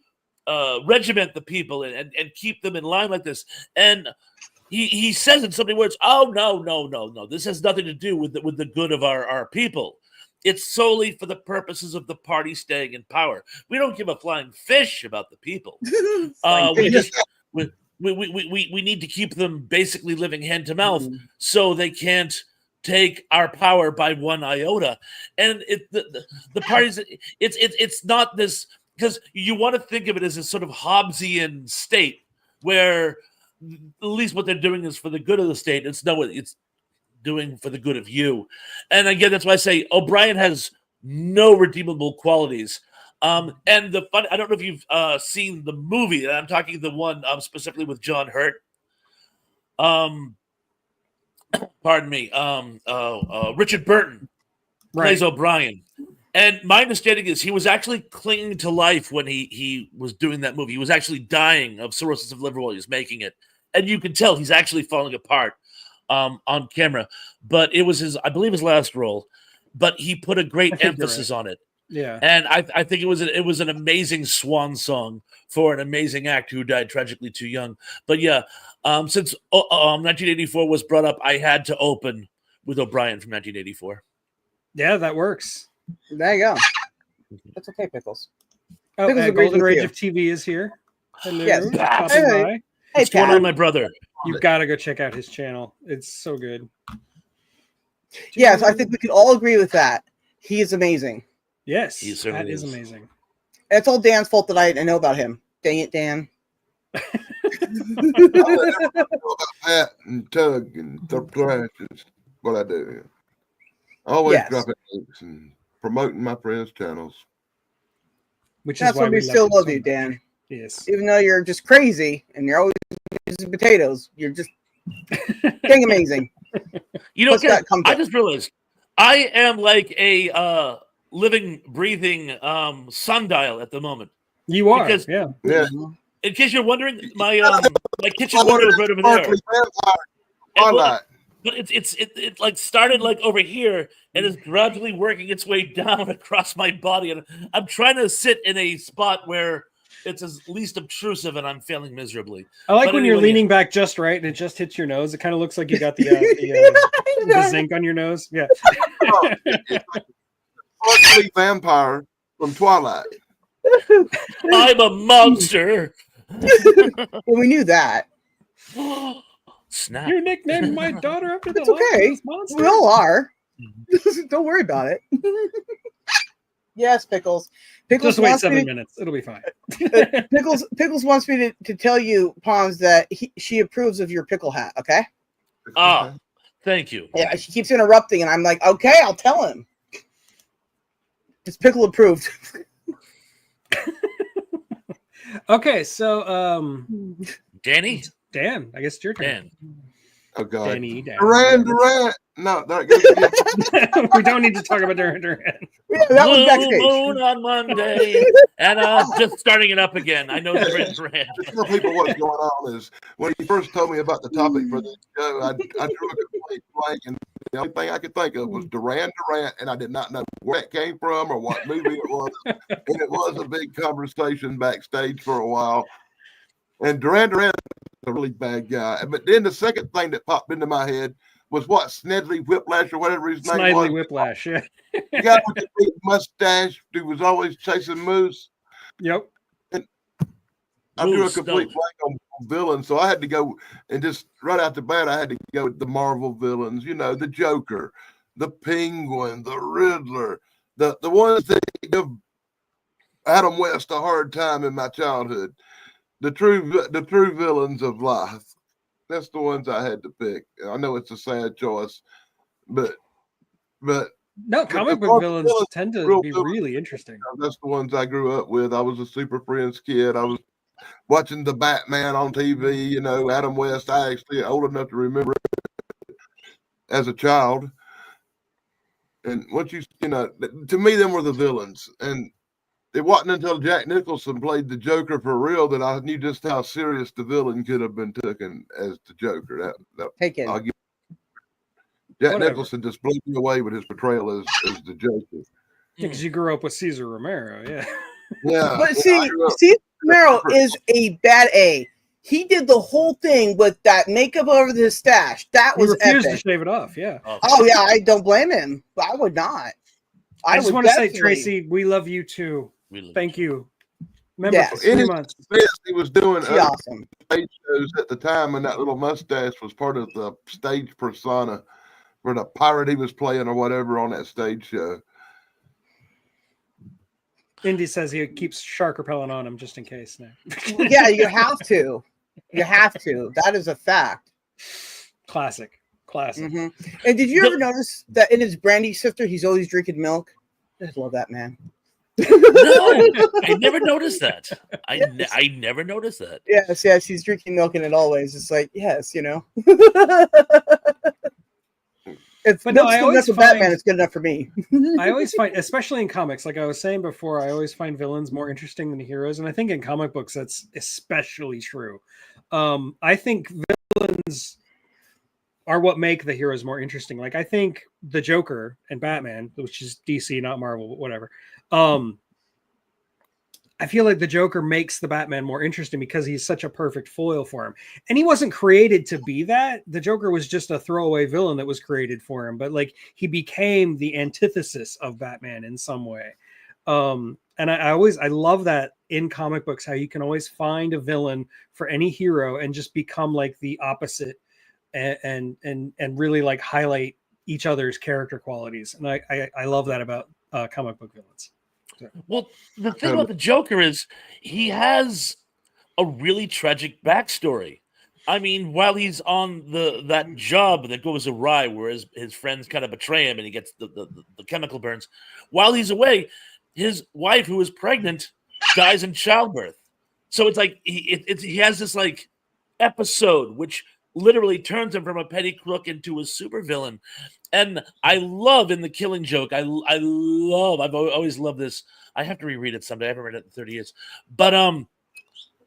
regiment the people and keep them in line like this. And he says in so many words, oh, no. This has nothing to do with the good of our people. It's solely for the purposes of the party staying in power. We don't give a flying fish about the people. We need to keep them basically living hand to mouth so they can't take our power by one iota. And the parties, it's not this, because you want to think of it as a sort of Hobbesian state where at least what they're doing is for the good of the state. It's doing for the good of you. And again, that's why I say O'Brien has no redeemable qualities. And the fun, I don't know if you've seen the movie. I'm talking the one specifically with John Hurt. Pardon me. Richard Burton plays O'Brien. And my understanding is he was actually clinging to life when he was doing that movie. He was actually dying of cirrhosis of liver while he was making it. And you can tell he's actually falling apart on camera. But it was I believe his last role. But he put a great emphasis on it.
Yeah.
And I think it was an amazing swan song for an amazing actor who died tragically too young. But yeah, since 1984 was brought up, I had to open with O'Brien from 1984.
Yeah, that works.
There you go. That's okay, Pickles.
Oh,
Pickles agrees
Golden
with
Rage
you.
of TV is here. Hello,
Yes.
stopping
Hey.
by.
Hey,
What's going
Pat.
on, my brother?
You've got to go check out his channel. It's so good.
Yes, I think we can all agree with that. He is amazing.
Yes,
He
that
certainly
is
is.
amazing.
It's all Dan's fault that I know about him. Dang it, Dan.
I let everybody know about Pat and Tug and Thrash is what I do. Always
Yes.
dropping links and promoting my friends' channels.
Which
That's
is why
why we
love
still
him
love
so
you,
much.
Dan.
Yes.
Even though you're just crazy and you're always using potatoes, you're just dang amazing.
You know,
What's that come
I
to?
just realized I am like a living, breathing sundial at the moment.
You are.
Because-
yeah.
Yeah.
In case you're wondering, my kitchen
I
window
wanted
is right over there.
sparkly vampire
And,
twilight.
but it like started like over here and is gradually working its way down across my body, and I'm trying to sit in a spot where it's as least obtrusive, and I'm failing miserably.
I like
But
when you're
anyway,
leaning back just right and it just hits your nose. It kind of looks like you got the the zinc on your nose. Yeah.
Oh, it's like a sparkly vampire from Twilight.
I'm a monster.
Well, we knew that.
Snap.
You nicknamed my daughter after the
It's okay.
Loch Ness monster.
We all are. Don't worry about it. Yes, Pickles. Pickles
Just wait
wants
7
me
minutes. It'll be fine.
to, Pickles wants me to tell you, Pons, that she approves of your pickle hat. Okay.
Ah, thank you.
Yeah, she keeps interrupting, and I'm like, okay, I'll tell him. It's pickle approved.
Okay, so
Danny?
Dan, I guess it's your turn.
Dan.
Oh God.
Danny, Dan.
Durant. No, that goes
We don't need to talk about Duran.
Yeah, that was
Blue
backstage.
moon on Monday. And just starting it up again. I know Duran.
To tell people what's going on is when he first told me about the topic for this show, I drew a complete blank, and the only thing I could think of was Durant, and I did not know where it came from or what movie it was. And it was a big conversation backstage for a while. And Durant is a really bad guy. But then the second thing that popped into my head was what Snedley Whiplash or whatever his name
Snidely
was.
Whiplash, yeah.
The guy with the big mustache who was always chasing moose.
Yep.
I drew a
Moose,
complete
no.
blank on villains, so I had to go and just right out the bat, I had to go with the Marvel villains. You know, the Joker, the Penguin, the Riddler, the ones that give Adam West a hard time in my childhood. The true villains of life. That's the ones I had to pick. I know it's a sad choice, but
No, comic
the
book villains
villains,
tend to
real
be
villains,
really interesting.
that's the ones I grew up with. I was a Super Friends kid. I was watching the Batman on TV, you know, Adam West. I actually old enough to remember it as a child. And once you know, to me, them were the villains. And it wasn't until Jack Nicholson played the Joker for real that I knew just how serious the villain could have been taken as the Joker.
Taken.
I'll give Jack
Whatever.
Nicholson just blew me away with his portrayal as the Joker.
Because you grew up with Caesar Romero, yeah.
Yeah,
But
I
see,
grew up-
Steve Romero is a bad A. He did the whole thing with that makeup over his stash. That
He
was
refused to
epic.
shave it off, yeah.
Oh yeah, I don't blame him. I would not.
I just
would
want to say,
definitely-
Tracy, we love you too. Thank you. Remember,
Yes.
for 3
In his
months.
defense, he was doing
She's
other
awesome.
stage shows at the time, and that little mustache was part of the stage persona for the pirate he was playing or whatever on that stage show.
Indy says he keeps shark repellent on him just in case now.
Yeah, you have to. You have to. That is a fact.
Classic.
Mhm. And did you ever notice that in his brandy sifter, he's always drinking milk? I just love that man.
No, I never noticed that. I never noticed that.
Yes, he's drinking milk in it always. It's like, yes, you know. If
But no,
milk's
I
good enough
always
for Batman,
find-
it's good enough for me.
I always find, especially in comics, like I was saying before, I always find villains more interesting than heroes. And I think in comic books, that's especially true. I think villains are what make the heroes more interesting. Like I think the Joker and Batman, which is DC, not Marvel, but whatever. I feel like the Joker makes the Batman more interesting because he's such a perfect foil for him. And he wasn't created to be that. The Joker was just a throwaway villain that was created for him, but like he became the antithesis of Batman in some way. And I love that in comic books, how you can always find a villain for any hero and just become like the opposite and really like highlight each other's character qualities. And I love that about comic book villains.
Well, the thing about the Joker is he has a really tragic backstory. I mean, while he's on that job that goes awry, where his friends kind of betray him and he gets the chemical burns, while he's away, his wife, who is pregnant, dies in childbirth. So it's like he has this like episode which literally turns him from a petty crook into a supervillain. And I love in The Killing Joke, I've always loved this. I have to reread it someday. I haven't read it in 30 years. But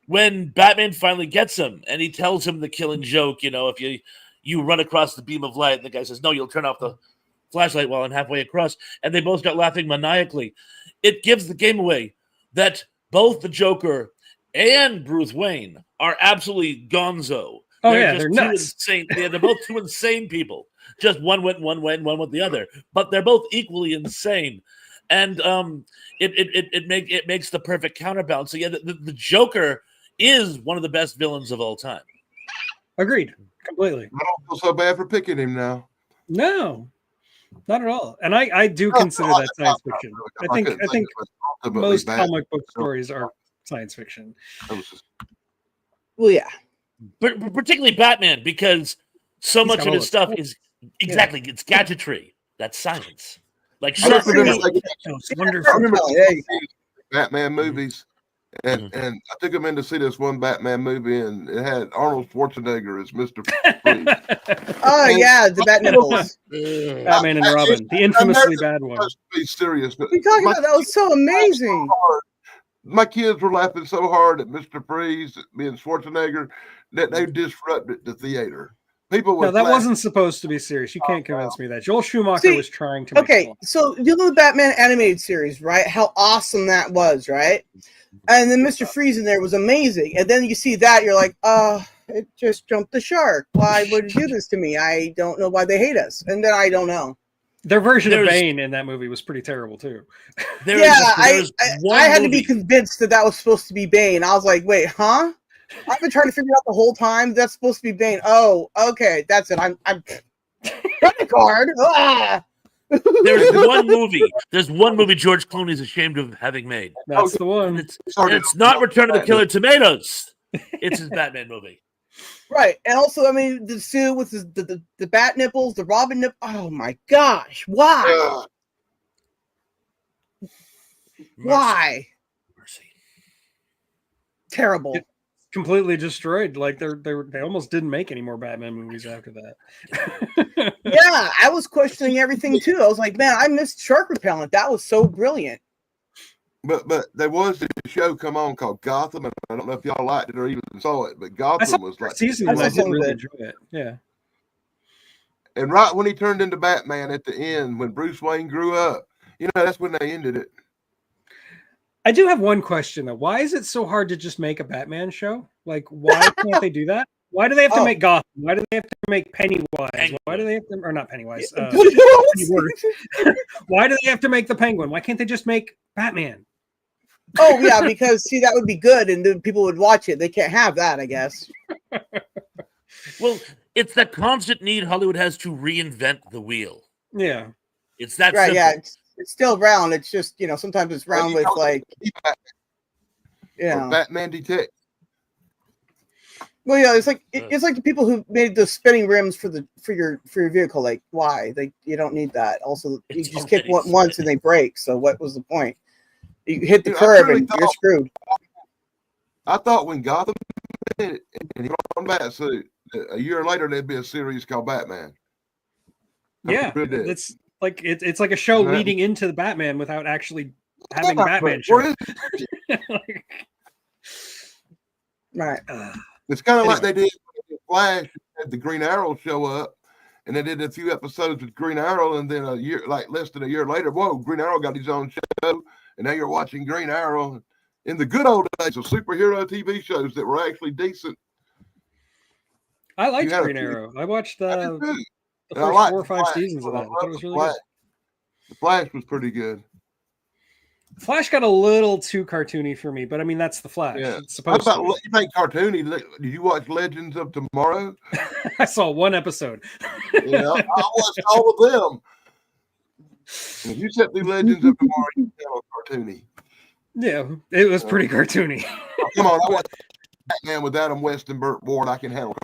when Batman finally gets him and he tells him the killing joke, if you run across the beam of light, and the guy says, no, you'll turn off the flashlight while I'm halfway across. And they both start laughing maniacally. It gives the game away that both the Joker and Bruce Wayne are absolutely gonzo.
Oh, they're nuts.
Insane. They're both two insane people. Just one went one way and one went the other, but they're both equally insane, and it makes the perfect counterbalance. So yeah, the Joker is one of the best villains of all time.
Agreed, completely.
I don't feel so bad for picking him now.
No, not at all. And I do consider that science fiction. I think most comic book stories are science fiction.
Well, yeah,
but particularly Batman, because so much of his stuff is. Exactly, it's gadgetry. That's science. Like
I remember
wonderful.
Batman movies, and I took him in to see this one Batman movie, and it had Arnold Schwarzenegger as Mr. Freeze.
Oh yeah, the Bat nipples.
Batman and Robin, the infamously bad one.
Let's be serious, but
What are you talking about? That was so amazing.
My kids were laughing so hard at Mr. Freeze being Schwarzenegger that they disrupted the theater. People
no, that wasn't supposed to be serious. You can't convince me that. Joel Schumacher was trying to make
okay, so you know the Batman animated series, right? How awesome that was, right? And then Mr. Freeze in there was amazing. And then you see that, you're like, it just jumped the shark. Why would you do this to me? I don't know why they hate us. And then I don't know.
Their version of Bane in that movie was pretty terrible too.
I had to be convinced that was supposed to be Bane. I was like, wait, huh? I've been trying to figure out the whole time that's supposed to be Bane. Oh, okay, that's it. I'm credit card.
There's one movie George Clooney is ashamed of having made.
That's the one.
It's not Return of the Killer Tomatoes. It's his Batman movie.
Right, and also, I mean, the suit with the bat nipples, the Robin nipple. Oh my gosh, why? Why?
Mercy.
Terrible.
Completely destroyed. Like they almost didn't make any more Batman movies after that.
Yeah, I was questioning everything too. I was like, man, I missed Shark Repellent. That was so brilliant.
But there was a show come on called Gotham, and I don't know if y'all liked it or even saw it, but Gotham was like
season. I didn't really enjoy it. Yeah.
And right when he turned into Batman at the end, when Bruce Wayne grew up, that's when they ended it.
I do have one question though. Why is it so hard to just make a Batman show? Like, why can't they do that? Why do they have to make Gotham? Why do they have to make Pennywise? Why do they have to, or not Pennywise? Why do they have to make the Penguin? Why can't they just make Batman?
Oh yeah, because see, that would be good, and then people would watch it. They can't have that, I guess.
Well, it's that constant need Hollywood has to reinvent the wheel.
Yeah,
it's that
right.
Simple.
Yeah, it's still round. It's just sometimes it's round with like
Batman Detective.
Well, yeah, it's like the people who made the spinning rims for your vehicle. Like, why? You don't need that. Also, you just kick one once and they break. So what was the point? You hit the curb and you're screwed.
I thought when Gotham and he on Batsuit, a year later there'd be a series called Batman.
Yeah, it's like it's like a show leading into the Batman without actually having a Batman show.
Right.
It's kind of like they did when Flash had the Green Arrow show up, and they did a few episodes with Green Arrow, and then a year, like less than a year later, whoa, Green Arrow got his own show, and now you're watching Green Arrow in the good old days of superhero TV shows that were actually decent.
I liked Green Arrow. I watched the first 4 or 5 seasons of that. I thought it was really good.
The Flash was pretty good.
Flash got a little too cartoony for me, but I mean that's the Flash.
Yeah.
It's supposed to be.
You think cartoony? Did you watch Legends of Tomorrow?
I saw 1 episode.
Yeah, I watched all of them. If you set the Legends of Tomorrow, you tell cartoony.
Yeah, it was pretty cartoony.
Oh, come on, I watched Batman with Adam West and Burt Ward. I can handle it.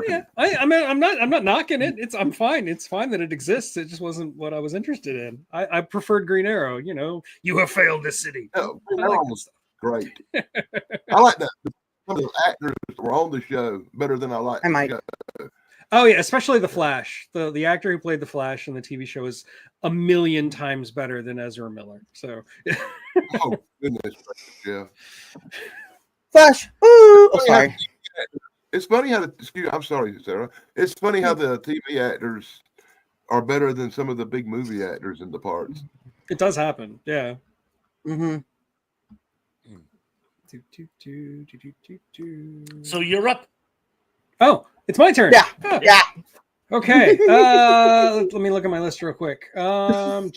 Yeah, I'm not knocking it. I'm fine. It's fine that it exists. It just wasn't what I was interested in. I preferred Green Arrow. You know, you have failed this city.
No, Green Arrow was great. I like that. Some of the actors that were on the show better than I like.
I might.
Oh yeah, especially the Flash. The actor who played the Flash in the TV show is 1,000,000 times better than Ezra Miller. So.
Oh goodness, yeah.
Flash. Ooh, sorry.
It's funny how I'm sorry, Sarah. It's funny how the TV actors are better than some of the big movie actors in the parts.
It does happen, yeah.
Mm-hmm.
So you're up.
Oh, it's my turn.
Yeah.
Oh.
Yeah.
Okay. Let me look at my list real quick. Well,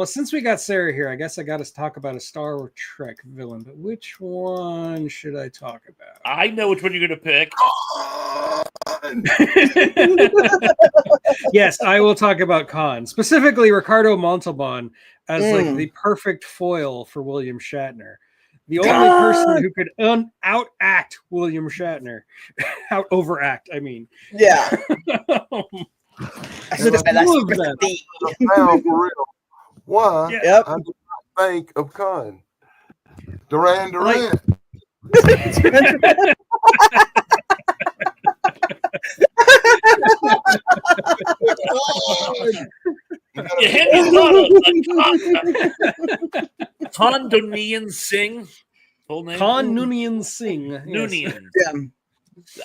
since we got Sarah here, I guess I got to talk about a Star Trek villain. But which one should I talk about?
I know which one you're going to pick.
Yes, I will talk about Khan, specifically Ricardo Montalban as like the perfect foil for William Shatner. The only person who could out-act William Shatner. Out-overact, I mean.
Yeah.
I should have been
for real. Why?
Yeah.
Yep.
I did not think of Khan. Duran.
You hit me, Khan Noonien Singh. Full name?
Khan Noonien Singh. Yes.
Noonien.
Yeah.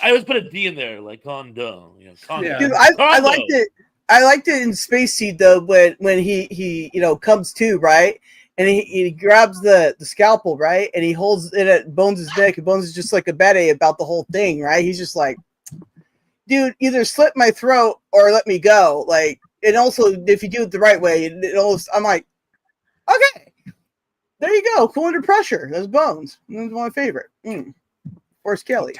I always put a D in there, like Kondo. You know, Kondo.
Yeah.
Dude, I liked it. I liked it in Space Seed though when he comes to, right, and he grabs the scalpel, right, and he holds it at Bones' neck, and Bones is just like a bad about the whole thing, right? He's just like, dude, either slit my throat or let me go. Like, and also if you do it the right way, I'm like, okay, there you go, cool under pressure. That's Bones. That's my favorite. Where's Kelly?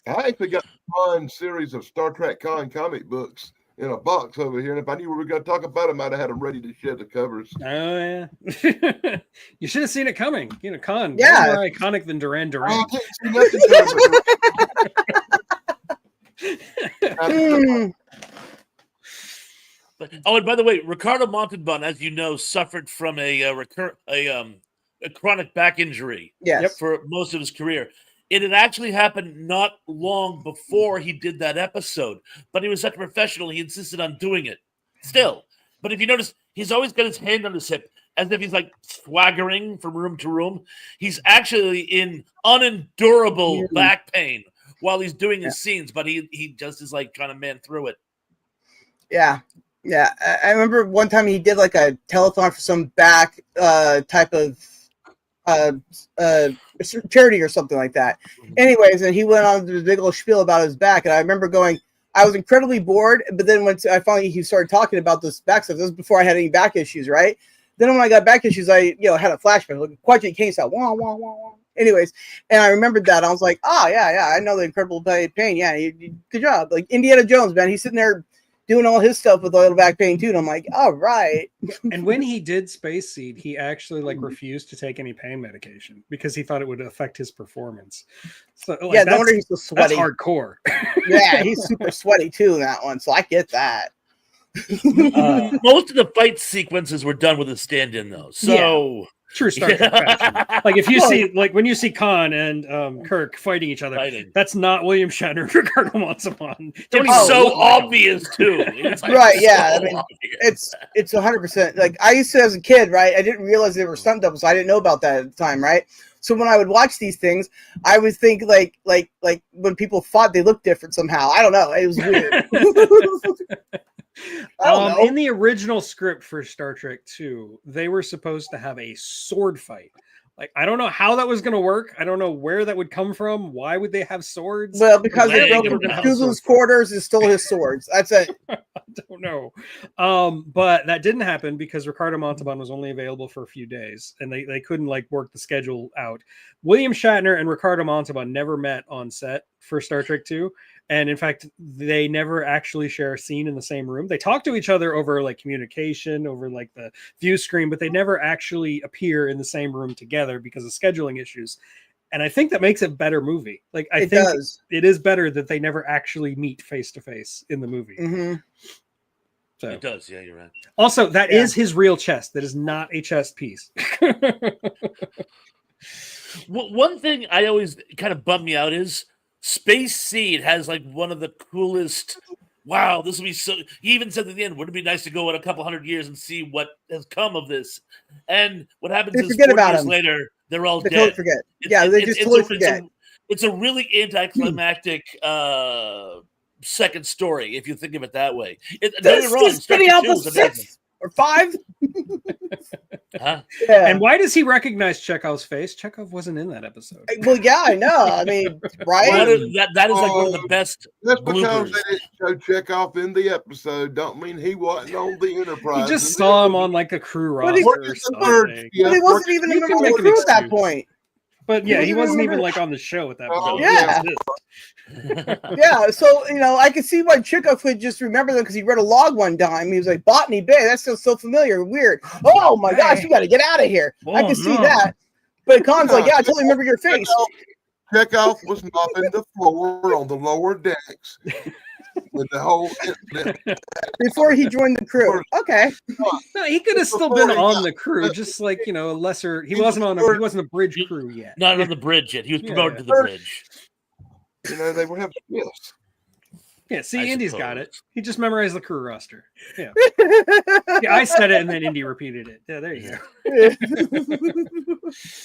I actually got a fun series of Star Trek Khan comic books in a box over here, and if I knew we were going to talk about them, I'd have had them ready to shed the covers.
Oh yeah, you should have seen it coming. You know, Khan,
yeah,
more iconic than Duran.
I can't see nothing.
Oh, and by the way, Ricardo Montalban, as you know, suffered from a chronic back injury.
Yes.
For most of his career. It had actually happened not long before he did that episode, but he was such a professional, he insisted on doing it still. But if you notice, he's always got his hand on his hip, as if he's like swaggering from room to room. He's actually in unendurable back pain while he's doing his scenes, but he just is like trying to man through it.
Yeah. Yeah. I remember one time he did like a telethon for some back type of charity or something like that. Anyways, and he went on this big old spiel about his back, and I remember going, I was incredibly bored, but then when he started talking about this back stuff, this was before I had any back issues, right? Then when I got back issues, I had a flashback, like Quadrant Kane style, wah, wah, wah, wah. Anyways, and I remembered that. I was like, yeah, I know the incredible pain. Yeah, good job. Like Indiana Jones, man, he's sitting there doing all his stuff with oil back pain too, and I'm like, all right.
And when he did Space Seed, he actually refused to take any pain medication because he thought it would affect his performance. So
yeah, no wonder he's so sweaty.
That's hardcore.
Yeah, he's super sweaty too in that one, so I get that.
Most of the fight sequences were done with a stand-in, though. So
true Star Trek fashion. Like if you see, like when you see Khan and Kirk fighting each other, that's not William Shatner and Ricardo Montalban.
It's so obvious too. It's like
right? Yeah,
so
I mean, it's 100%. Like I used to as a kid, right? I didn't realize they were stunt doubles. I didn't know about that at the time, right? So when I would watch these things, I would think like when people fought, they looked different somehow. I don't know. It was weird. I don't know.
In the original script for Star Trek II, they were supposed to have a sword fight. Like, I don't know how that was going to work. I don't know where that would come from. Why would they have swords?
Well, because they
They
broke
were
into
gonna have a
Cthulhu's quarters and stole his swords. That's it.
I don't know. But that didn't happen because Ricardo Montalban was only available for a few days and they couldn't like work the schedule out. William Shatner and Ricardo Montalban never met on set for Star Trek II. And in fact, they never actually share a scene in the same room. They talk to each other over like communication, over like the view screen, but they never actually appear in the same room together because of scheduling issues. And I think that makes it a better movie. Like I think it is better that they never actually meet face to face in the movie.
Mm-hmm.
So
It does, yeah, you're right.
Also, that is his real chest. That is not a chest piece.
One thing I always kind of bummed me out is Space Seed has like one of the coolest. Wow, this would be so. He even said at the end, "Wouldn't it be nice to go in a couple hundred years and see what has come of this?" And what happens is 40 years later, they're all dead.
Totally forget. They just totally forget.
It's a really anticlimactic second story, if you think of it that way. Don't get me wrong, Star Trek 2 is amazing.
Or 5.
Huh?
Yeah.
And why does he recognize Chekhov's face? Chekhov wasn't in that episode.
Well, yeah, I know. I mean, right?
That is like one of the best.
That's because
bloopers.
they didn't show Chekhov in the episode. Don't mean he wasn't on the Enterprise.
You just saw him on like a crew roster or something.
But he wasn't even in the crew at that point.
But yeah, he wasn't even like on the show at that point.
Yeah. Yeah, so I can see why Chekhov would just remember them because he read a log one time. He was like, Botany Bay, that sounds so familiar, weird. Oh my gosh, you got to get out of here. I can see that. But Khan's like, yeah, I totally remember your face.
Chekhov was mopping the floor on the lower decks with the whole incident.
Before he joined the crew. Okay.
No, he could have still been on the crew, just like a lesser. He wasn't a bridge crew yet.
Not on the bridge yet. He was promoted to the bridge.
They would have gifts.
Yeah, see, Indy's got it. He just memorized the crew roster. Yeah. Yeah, I said it and then Indy repeated it. Yeah, there you go.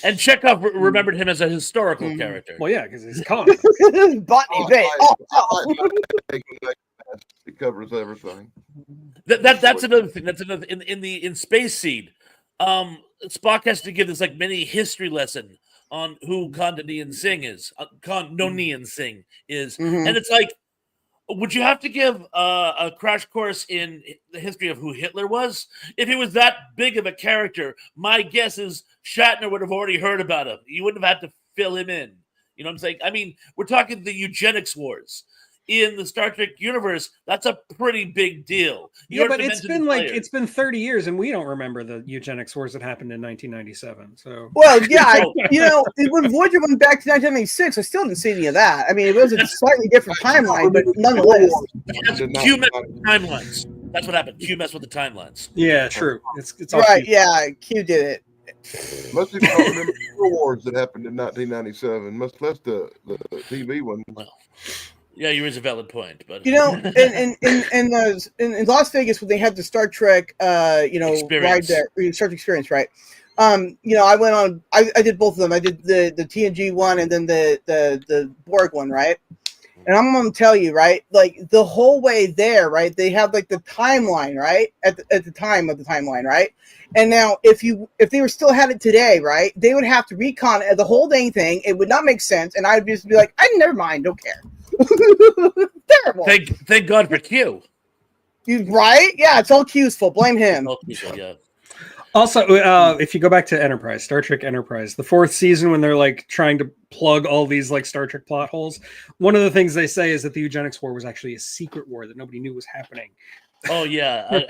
And Chekhov remembered him as a historical character.
Well, yeah, because he's Khan.
Botany Bay.
It covers everything.
That's another thing. That's another in Space Seed. Spock has to give this like mini history lesson on who Nonian Singh is. Nonian Singh is, and it's like, would you have to give a crash course in the history of who Hitler was? If he was that big of a character, my guess is Shatner would have already heard about him. You wouldn't have had to fill him in. You know what I'm saying? I mean, we're talking the eugenics wars. In the Star Trek universe, that's a pretty big deal.
But it's been 30 years, and we don't remember the eugenics wars that happened in 1997. So,
well, yeah, when Voyager went back to 1996, I still didn't see any of that. I mean, it was a slightly different timeline, but nonetheless,
Q messed with the timelines. That's what happened. Q messed with the timelines.
Yeah, true. It's all
right.
Q.
Yeah, Q did
it. Most people don't remember the wars that happened in 1997. Much less the TV one.
Well, yeah, you raise a valid point, but
in Las Vegas when they had the Star Trek,
experience.
ride there, Star Trek experience, right? I went on. I did both of them. I did the TNG one and then the Borg one, right? And I'm gonna tell you, right, like the whole way there, right? They have like the timeline, right, at the time of the timeline, right? And now, if they were still had it today, right, they would have to recon the whole dang thing. It would not make sense, and I'd just be like, never mind, don't care. Terrible.
Thank God for Q.
Right? Yeah, it's all Q's fault. Blame him.
Yeah.
Also, if you go back to Enterprise, Star Trek Enterprise, the 4th season, when they're like trying to plug all these like Star Trek plot holes, one of the things they say is that the eugenics war was actually a secret war that nobody knew was happening.
Oh yeah,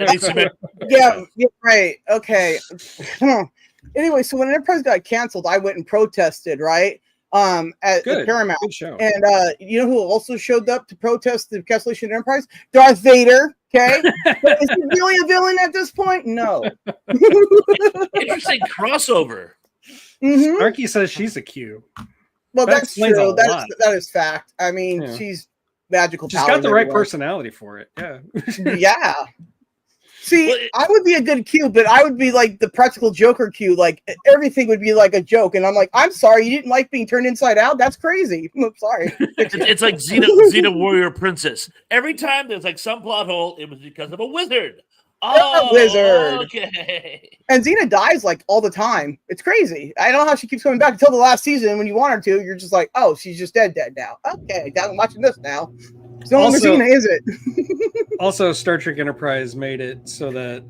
yeah, right. Okay. Anyway, so when Enterprise got canceled, I went and protested, right? At Paramount.
Good show.
And you know who also showed up to protest the cancellation of Enterprise? Darth Vader. Okay. But is he really a villain at this point? No.
Interesting crossover.
Starkey says she's a Q.
Well, that's true. That is fact. I mean, she's magical.
She's got the right personality for it. Yeah.
Yeah. See,
Well,
I would be a good Q, but I would be like the practical Joker Q. Like everything would be like a joke, and I'm like, I'm sorry, you didn't like being turned inside out. That's crazy. I'm sorry.
it's like Xena Warrior Princess. Every time there's like some plot hole, it was because of a wizard. Oh,
wizard.
okay.
And Xena dies like all the time. It's crazy. I don't know how she keeps coming back until the last season. When you want her to, you're just like, oh, she's just dead now. Okay, I'm watching this now. It's no longer Xena, is it?
Also, Star Trek Enterprise made it so that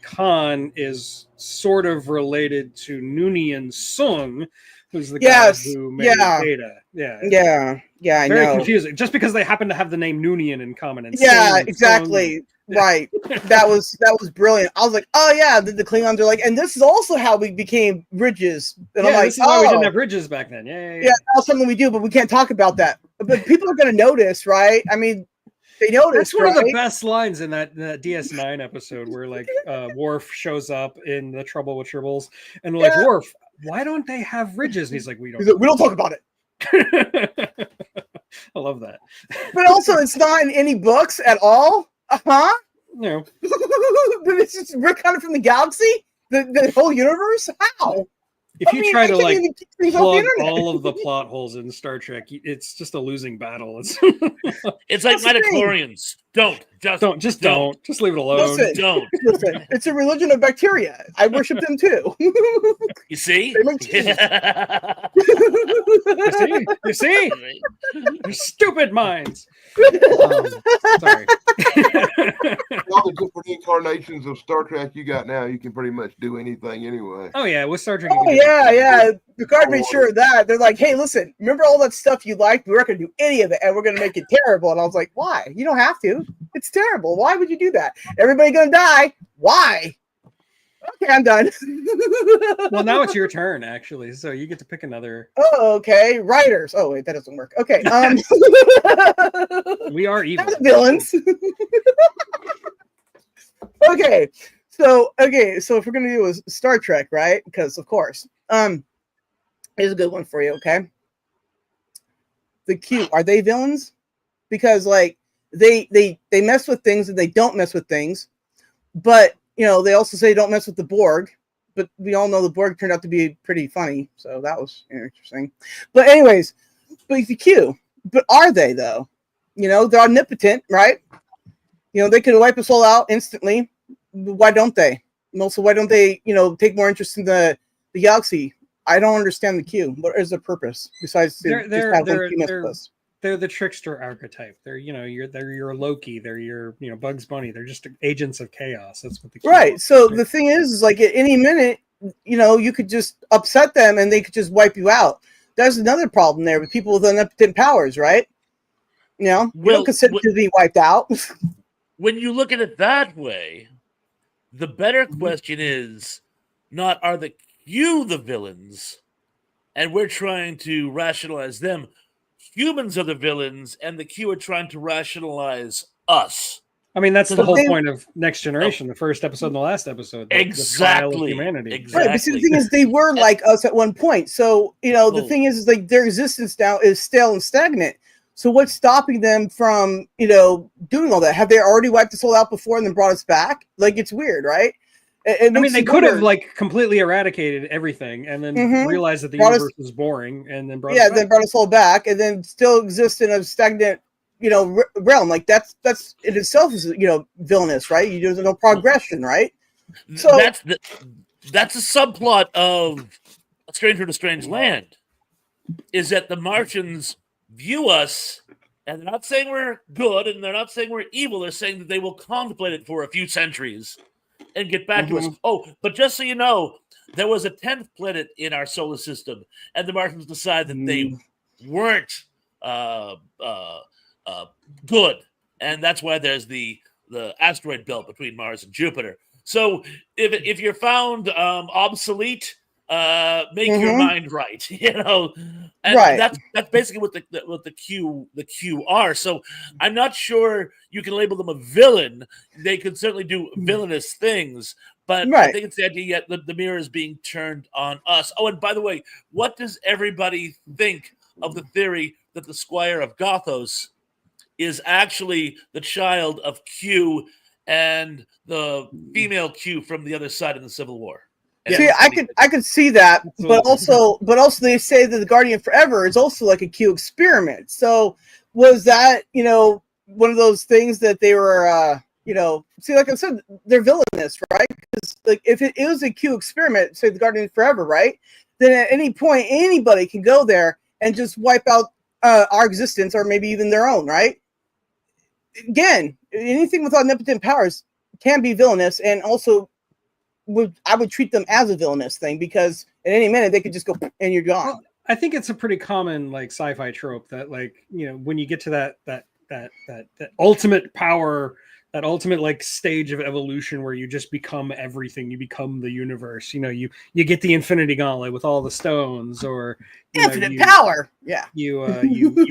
Khan is sort of related to Noonien Sung, who's the guy who made Data.
Yeah, I
Very
know.
confusing. Just because they happen to have the name Noonien in common. And
exactly.
Sung.
Right. That was brilliant. I was like, oh yeah, the Klingons are like, and this is also how we became Ridges. And I'm like,
this is why we didn't have Ridges back then. Yeah,
that's something we do, but we can't talk about that. But people are going to notice, right? I mean, they notice.
That's one of the best lines in that DS9 episode where like Worf shows up in the Trouble with Tribbles, and like, Worf, why don't they have ridges? And he's like, we don't talk about it. I love that.
But also, it's not in any books at all.
No.
It's just recounted from the galaxy, the whole universe. How?
If you try to like plug all of the plot holes in Star Trek, it's just a losing battle.
It's like midichlorians. Don't. Just
leave it alone.
Listen, it's a religion of bacteria. I worship them too.
You see?
You see? Your stupid minds. Sorry.
All the different incarnations of Star Trek you got now, you can pretty much do anything anyway.
Oh yeah, with Star Trek.
Oh yeah. Picard made sure of that. They're like, hey, listen, remember all that stuff you liked? We're not going to do any of it, and we're going to make it terrible. And I was like, why? You don't have to. It's terrible. Why would you do that? Everybody going to die. Why? Okay, I'm done.
Well, now it's your turn, actually. So you get to pick another.
Oh, okay. Writers. Oh, wait, that doesn't work. Okay.
We are evil.
Villains. Okay. So if we're going to do a Star Trek, right? Because, of course. Here's a good one for you, okay? The Q. Are they villains? Because, like, they mess with things and they don't mess with things. But, you know, they also say don't mess with the Borg. But we all know the Borg turned out to be pretty funny. So that was interesting. But anyways, but the Q. But are they, though? You know, they're omnipotent, right? You know, they could wipe us all out instantly. Why don't they? And also, why don't they, you know, take more interest in the galaxy? I don't understand the Q. What is the purpose besides to just have one Q mess with us?
They're the trickster archetype. They're, you know, they're your Loki. They're your, you know, Bugs Bunny. They're just agents of chaos. That's what the Q
right.
is.
So the thing is like at any minute, you know, you could just upset them and they could just wipe you out. There's another problem there with people with omnipotent powers, right? You know, you don't consider to be wiped out.
When you look at it that way, the better question is not are the Q the villains, and we're trying to rationalize them. Humans are the villains, and the Q are trying to rationalize us.
I mean, that's the whole point of Next Generation, the first episode and the last episode.
Exactly.
The trial of humanity.
Exactly.
Right, but see, the thing is, they were like us at one point. So, you know, the thing is like their existence now is stale and stagnant. So what's stopping them from, you know, doing all that? Have they already wiped us all out before and then brought us back? Like, it's weird, right?
I mean, they could have like completely eradicated everything and then realized that the universe was boring and then brought us back.
then brought us all back and then still exist in a stagnant, you know, realm. Like that's in itself is, you know, villainous, right? There's no progression, right? So
that's a subplot of A Stranger in a Strange Land, is that the Martians view us, and they're not saying we're good, and they're not saying we're evil. They're saying that they will contemplate it for a few centuries and get back to us. Oh, but just so you know, there was a 10th planet in our solar system, and the Martians decided that they weren't good, and that's why there's the asteroid belt between Mars and Jupiter. So if you're found obsolete, make your mind right, you know. And that's basically what the Q are. So I'm not sure you can label them a villain. They could certainly do villainous things, but I think it's the idea that the mirror is being turned on us. Oh, and by the way, what does everybody think of the theory that the Squire of Gothos is actually the child of Q and the female Q from the other side in the Civil War. And
See, I could see that, but also they say that the Guardian Forever is also like a Q experiment. So was that, you know, one of those things that they were, you know, see, like I said, they're villainous, right? Because like if it is a Q experiment, say the Guardian Forever, right? Then at any point anybody can go there and just wipe out our existence, or maybe even their own, right? Again, anything with omnipotent powers can be villainous, and also I would treat them as a villainous thing, because at any minute they could just go and you're gone.
Well, I think it's a pretty common like sci-fi trope that, like, you know, when you get to that ultimate power, that ultimate like stage of evolution where you just become everything, you become the universe. You know, you get the Infinity Gauntlet with all the stones, or
infinite power. Yeah,
you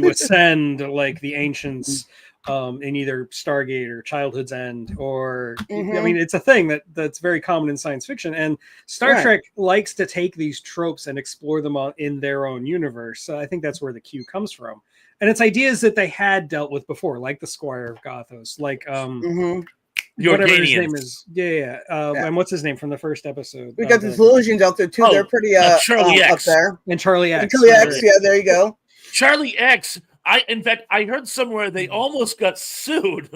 ascend like the ancients. In either Stargate or Childhood's End, or I mean, it's a thing that's very common in science fiction, and Star Trek likes to take these tropes and explore them in their own universe. So I think that's where the Q comes from, and it's ideas that they had dealt with before, like the Squire of Gothos, like whatever his name is, and what's his name from the first episode?
We got the Illusions out there too. They're pretty
Charlie X
up there,
and Charlie X.
Charlie X, yeah, there you go.
Charlie X. In fact, I heard somewhere they almost got sued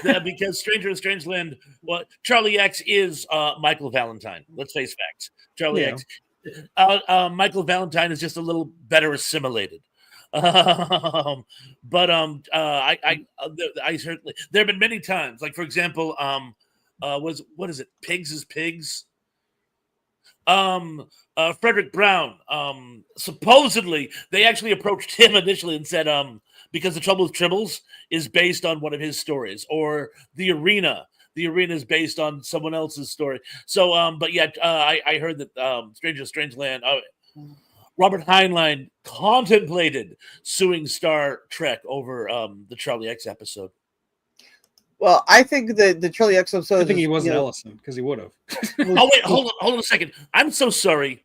because Stranger in Strangeland. Well, Charlie X is Michael Valentine. Let's face facts. Charlie X. Michael Valentine is just a little better assimilated. I certainly, there have been many times. Like, for example, what is it? Pigs is Pigs. Frederick Brown, supposedly they actually approached him initially and said, because The Trouble with Tribbles is based on one of his stories, or The Arena is based on someone else's story. So, I heard that Stranger Strangeland, Robert Heinlein contemplated suing Star Trek over the Charlie X episode.
Well, I think the Charlie X episode.
I think he wasn't Ellison, because he would have.
Oh wait, hold on a second. I'm so sorry.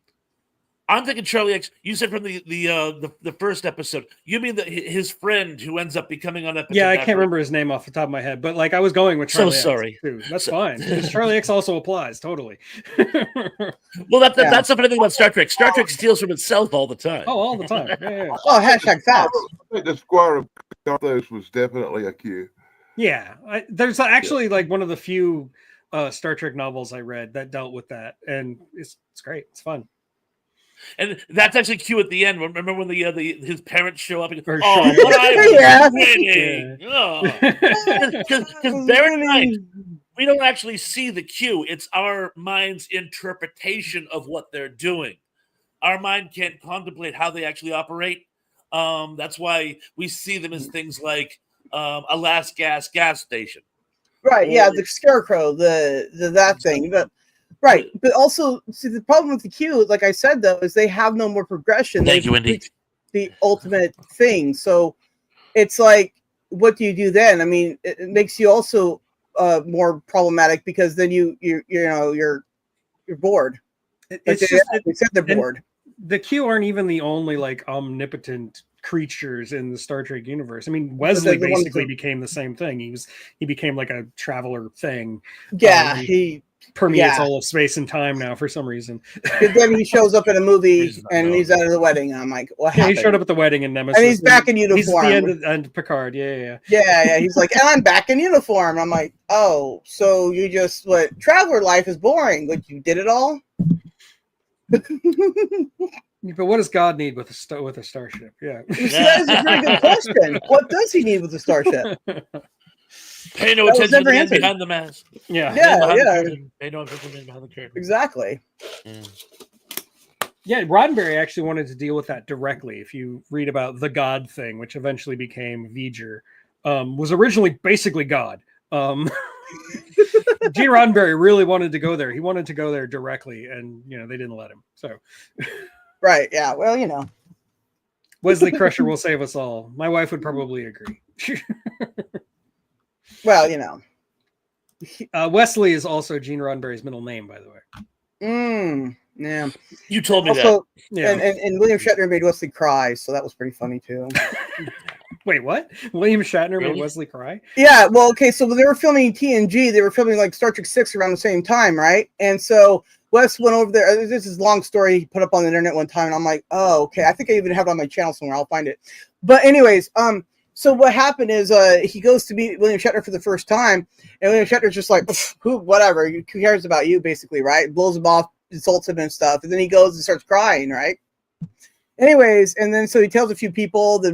I'm thinking Charlie X. You said from the first episode. You mean his friend who ends up becoming on episode?
Yeah, I can't remember his name off the top of my head, but like I was going with Charlie.
So sorry.
X too. That's fine. Because Charlie X also applies totally.
Well, that's the funny thing about Star Trek. Star Trek steals from itself all the time.
Oh, all the time. Yeah.
Oh, hashtag facts.
I think the Squire of Gothos was definitely a Q.
Yeah, there's actually like one of the few Star Trek novels I read that dealt with that, and it's great. It's fun.
And that's actually Q at the end. Remember when his parents show up and go, because bear in mind, we don't actually see the Q. It's our mind's interpretation of what they're doing. Our mind can't contemplate how they actually operate. That's why we see them as things like a last gas station.
Right, yeah, the Scarecrow, that thing. But right, but also, see, the problem with the Q, like I said, though, is they have no more progression.
Thank you, Wendy.
The ultimate thing. So it's like, what do you do then? I mean, it makes you also more problematic, because then you're bored. They said they're bored.
The Q aren't even the only like omnipotent creatures in the Star Trek universe. I mean, Wesley basically became the same thing. He became like a traveler thing.
Yeah,
he permeates all of space and time now for some reason.
And then he shows up in a movie and he's out of the wedding. I'm like, what happened?
He showed up at the wedding in Nemesis.
And he's back in uniform.
He's at the end of Picard. Yeah.
He's like, and I'm back in uniform. I'm like, oh, so you just traveler life is boring, but you did it all.
But what does God need with a starship? Yeah,
that is a very good question. What does he need with a starship?
Pay no attention to the man behind the mask.
Yeah.
Pay no attention to the man behind the curtain.
Exactly.
Yeah, Roddenberry actually wanted to deal with that directly. If you read about the God thing, which eventually became V'ger, was originally basically God. Gene Roddenberry really wanted to go there. He wanted to go there directly, and they didn't let him. So,
right, yeah. Well,
Wesley Crusher will save us all. My wife would probably agree.
Well,
Wesley is also Gene Roddenberry's middle name, by the way.
Yeah.
You told me
also,
that.
Yeah.
And William Shatner made Wesley cry, so that was pretty funny too.
Wait, what? William Shatner
Really?
made Wesley cry?
Yeah, well, okay, so they were filming TNG. They were filming like Star Trek 6 around the same time, right? And so Wes went over there. This is a long story he put up on the internet one time, and I'm like, oh, okay. I think I even have it on my channel somewhere. I'll find it. But anyways, so what happened is he goes to meet William Shatner for the first time, and William Shatner's just like, who, whatever, who cares about you, basically, right? Blows him off, insults him and stuff, and then he goes and starts crying, right? Anyways, and then so he tells a few people that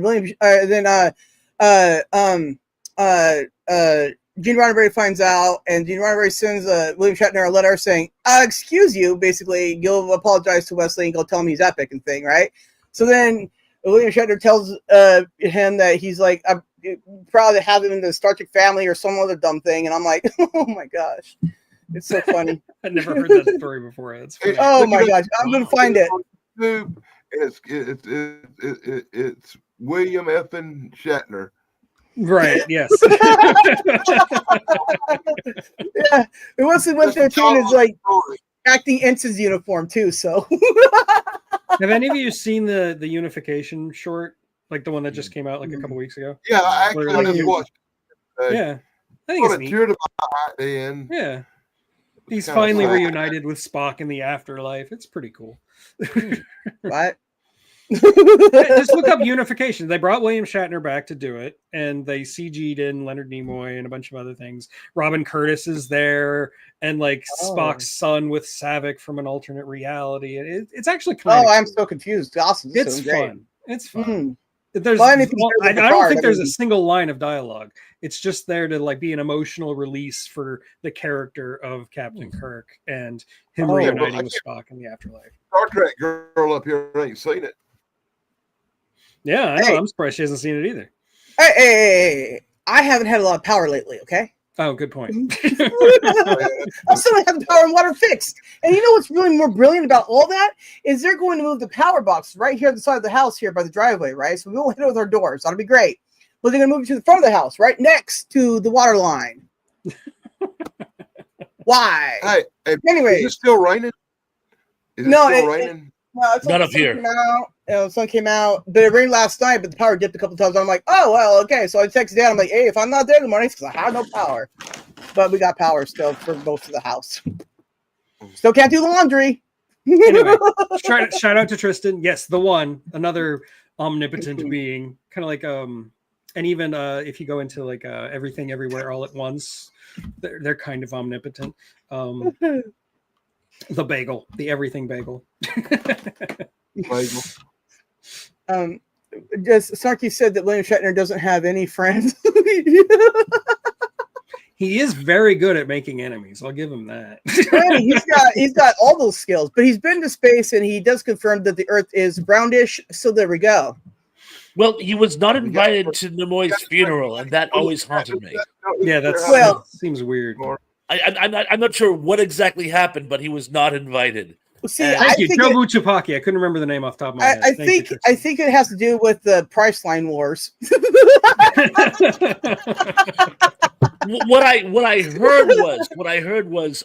Gene Roddenberry finds out, and Gene Roddenberry sends William Shatner a letter saying, excuse you, basically, go apologize to Wesley and go tell him he's epic and thing, right? So then William Shatner tells him that he's like, I'm proud to have him in the Star Trek family or some other dumb thing, and I'm like, oh my gosh, it's so funny.
I've never heard that story before. That's funny.
Oh my gosh, I'm gonna find it.
It's William effing Shatner.
Right, yes.
Yeah, it Wesley went there too, and it's like acting ensign's uniform too. So,
have any of you seen the unification short, like the one that just came out like a couple weeks ago?
Yeah, I just watched it.
Yeah, I think
What
it's
a
neat.
tear to my eye, Dan.
Yeah, he's
kinda
finally
sad.
reunited with Spock in the afterlife. It's pretty cool.
what?
Just look up unification. They brought William Shatner back to do it, and they CG'd in Leonard Nimoy and a bunch of other things. Robin Curtis is there, and like Spock's son with Savick from an alternate reality. It's actually kind
Oh,
of
I'm so confused. Awesome. This
it's
is great.
fun. It's fun.
Mhm.
There's
Well, anything
I
better than
don't
Picard,
think there's
I
a
mean.
single line of dialogue. It's just there to like be an emotional release for the character of Captain Kirk and him
Oh,
reuniting
well,
with Spock in the afterlife.
Star Trek girl up here ain't seen it.
Yeah, I know.
Hey.
I'm surprised she hasn't seen it either.
Hey, I haven't had a lot of power lately, okay?
Oh, good point.
I'm still have the power and water fixed. And you know what's really more brilliant about all that is they're going to move the power box right here at the side of the house here by the driveway, right? So we won't hit it with our doors. That'll be great. But they're going to move it to the front of the house, right next to the water line. Why?
Hey,
Anyways.
is it still raining? Is it
No,
still
it-
raining?
No, it's
Not
like
up here.
The sun came out, but it rained last night, but the power dipped a couple times. I'm like, oh, well, okay. So I texted Dad. I'm like, hey, if I'm not there in the morning, it's because I have no power. But we got power still for most of the house. Still can't do the laundry.
Anyway, shout out to Tristan. Yes, the one, another omnipotent being, kind of like and even if you go into like everything everywhere all at once, they're kind of omnipotent. The bagel, the everything bagel.
Bagel.
Just Sarky said that William Shatner doesn't have any friends.
He is very good at making enemies. I'll give him that.
he's got all those skills, but he's been to space and he does confirm that the Earth is roundish. So there we go.
Well, he was not invited to Nimoy's funeral, and that always haunted me.
Yeah, that
Well-
seems weird.
I'm not sure what exactly happened, but he was not invited.
See,
Thank
I
Thank you,
think
Jobu Chupaki. I couldn't remember the name off the top of my head.
I
Thank you,
think it has to do with the Priceline wars.
What I heard was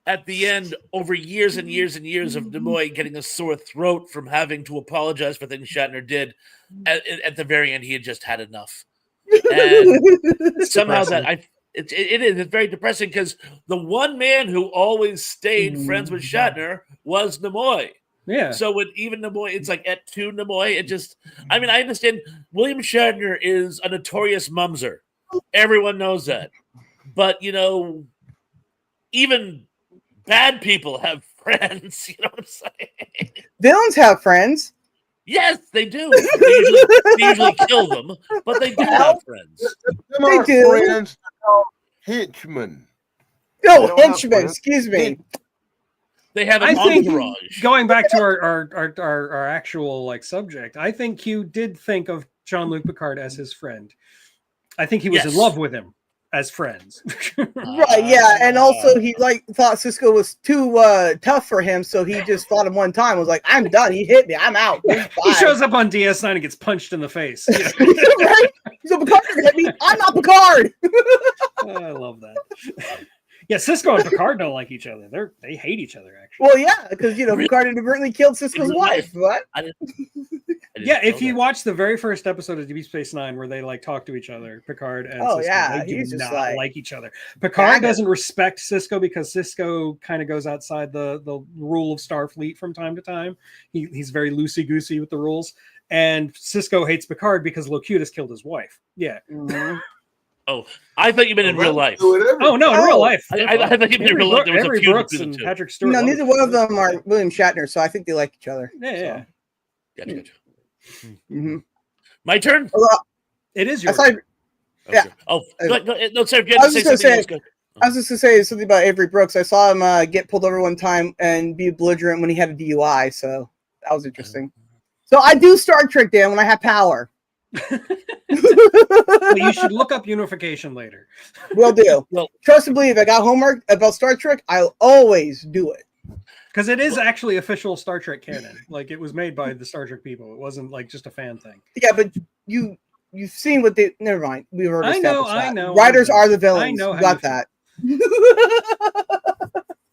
at the end, over years and years and years of Nimoy getting a sore throat from having to apologize for things Shatner did, at the very end he had just had enough, and somehow it's very depressing because the one man who always stayed friends with Shatner was Nimoy.
Yeah.
So when even Nimoy, it's like at to Nimoy, it just, I mean, I understand William Shatner is a notorious mumser. Everyone knows that. But, you know, even bad people have friends. You know what I'm saying?
Villains have friends.
Yes, they do. They usually kill them, but they do have friends.
Them
They
aren't
do.
friends, they're called henchmen. They
No,
don't have
henchmen.
friends.
Excuse me.
They have
I
an
think
entourage.
going back to our actual like subject, I think Q did think of Jean-Luc Picard as his friend. I think he was in
Yes.
love with him as friends.
Right, yeah, and also he thought Cisco was too tough for him, so he just thought him one time was like, "I'm done. He hit me. I'm out."
He shows up on DS9 and gets punched in the face. You know?
Right? So Picard hit me. I'm not Picard.
I love that. Yeah, Cisco and Picard don't like each other. They hate each other actually.
Well, yeah, because Picard inadvertently killed Cisco's
In real
wife.
life.
What?
Yeah, if you watch the very first episode of Deep Space Nine where they like talk to each other, Picard and Sisko, they do
he's just
not like each other. Picard
Dagger.
doesn't respect Sisko because Sisko kind of goes outside the rule of Starfleet from time to time. He's very loosey-goosey with the rules. And Sisko hates Picard because Locutus killed his wife. Yeah.
Mhm.
Oh, I thought you meant in real life.
Oh, no, in real life.
I thought you meant in real life. There was a
Avery
feud
Brooks
between
and
the two.
Patrick Stewart.
No,
love
neither
each
one of
other.
them are William Shatner, so I think they like each other.
Yeah.
Gotcha.
Mhm.
My turn?
Well,
It is
I
your
thought-
Okay.
yeah.
Oh, no, Sarah, you
I
had
was
to say
just gonna
something
say-
else. Go.
I was just gonna say something about Avery Brooks. I saw him get pulled over one time and be belligerent when he had a DUI, so that was interesting. So I do Star Trek, Dan, when I have power.
Well, you should look up unification later.
Will do.
Well-
Trust and believe. I got homework about Star Trek. I'll always do it.
Because it is actually official Star Trek canon. Like it was made by the Star Trek people. It wasn't like just a fan thing.
Yeah, but you've seen what they. Never mind. We've already
I know,
established that.
I know.
Writers are the villains.
I know how
You got
you feel.
that.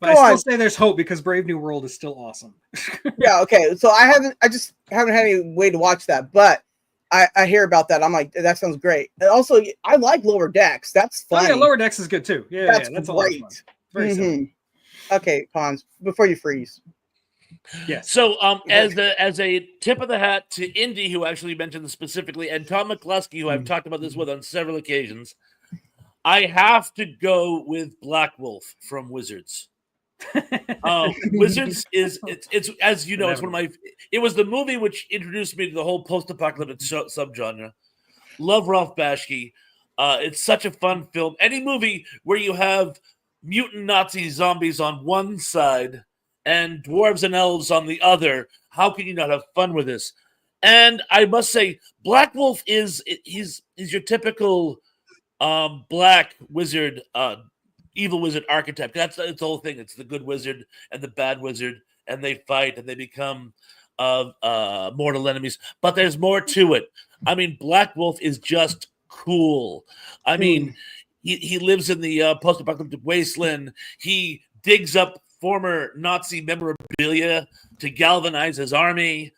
But I
Go
still
on.
say there's hope because Brave New World is still awesome.
Yeah. Okay. So I just haven't had any way to watch that, but I hear about that. I'm like, that sounds great. And also, I like Lower Decks. That's
Oh
fun.
yeah, Lower Decks is good too. Yeah,
That's
that's a lot of
great.
fun. Very simple.
Mhm. Okay, Pons. Before you freeze.
Yes.
So, as a tip of the hat to Indy, who actually mentioned this specifically, and Tom McCluskey, who I've talked about this with on several occasions, I have to go with Black Wolf from Wizards. Wizards is it's as you know, it's one of my. It was the movie which introduced me to the whole post-apocalyptic subgenre. Love Ralph Bashki. It's such a fun film. Any movie where you have mutant Nazi zombies on one side and dwarves and elves on the other, how can you not have fun with this? And I must say, Black Wolf he's your typical black wizard, evil wizard archetype. That's the whole thing. It's the good wizard and the bad wizard, and they fight and they become mortal enemies. But there's more to it. I mean, Black Wolf is just cool. I mean, he lives in the post-apocalyptic wasteland. He digs up former Nazi memorabilia to galvanize his army.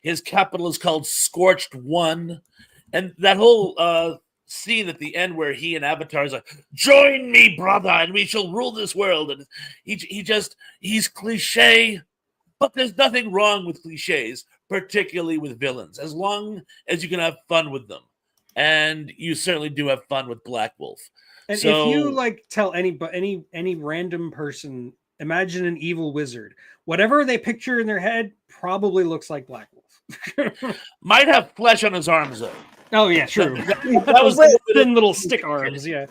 His capital is called Scorched One, and that whole scene at the end where he and Avatar is like, "Join me, brother, and we shall rule this world." And he's cliche, but there's nothing wrong with cliches, particularly with villains, as long as you can have fun with them. And you certainly do have fun with Black Wolf.
And
So-
if you like tell any random person, imagine an evil wizard, whatever they picture in their head probably looks like Black Wolf.
Might have flesh on his arms though.
Oh yeah, true.
That
That was
Wait,
thin little stick arms. Yeah.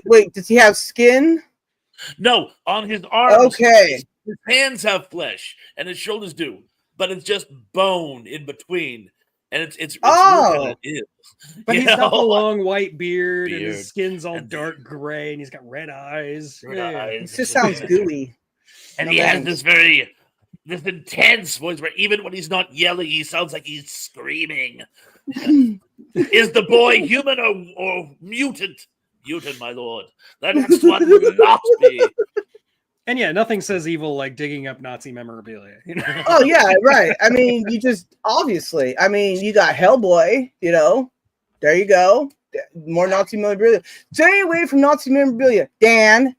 Wait. Does he have skin?
No, on his arms.
Okay.
His hands have flesh, and his shoulders do, but it's just bone in between, and it's
Oh.
really kind of
But
You
he's got the
know?
long white beard, and
Beard.
his skin's all
And-
dark gray, and he's got red eyes.
Red
Yeah, yeah.
eyes.
It just sounds gooey.
And
No
he has
thanks.
this intense voice where even when he's not yelling, he sounds like he's screaming. Is the boy human or mutant? Mutant, my lord. The next one will not be.
And yeah, nothing says evil like digging up Nazi memorabilia. You know?
Oh yeah, right. I mean, you just obviously. I mean, you got Hellboy. You know, there you go. More Nazi memorabilia. Stay away from Nazi memorabilia, Dan.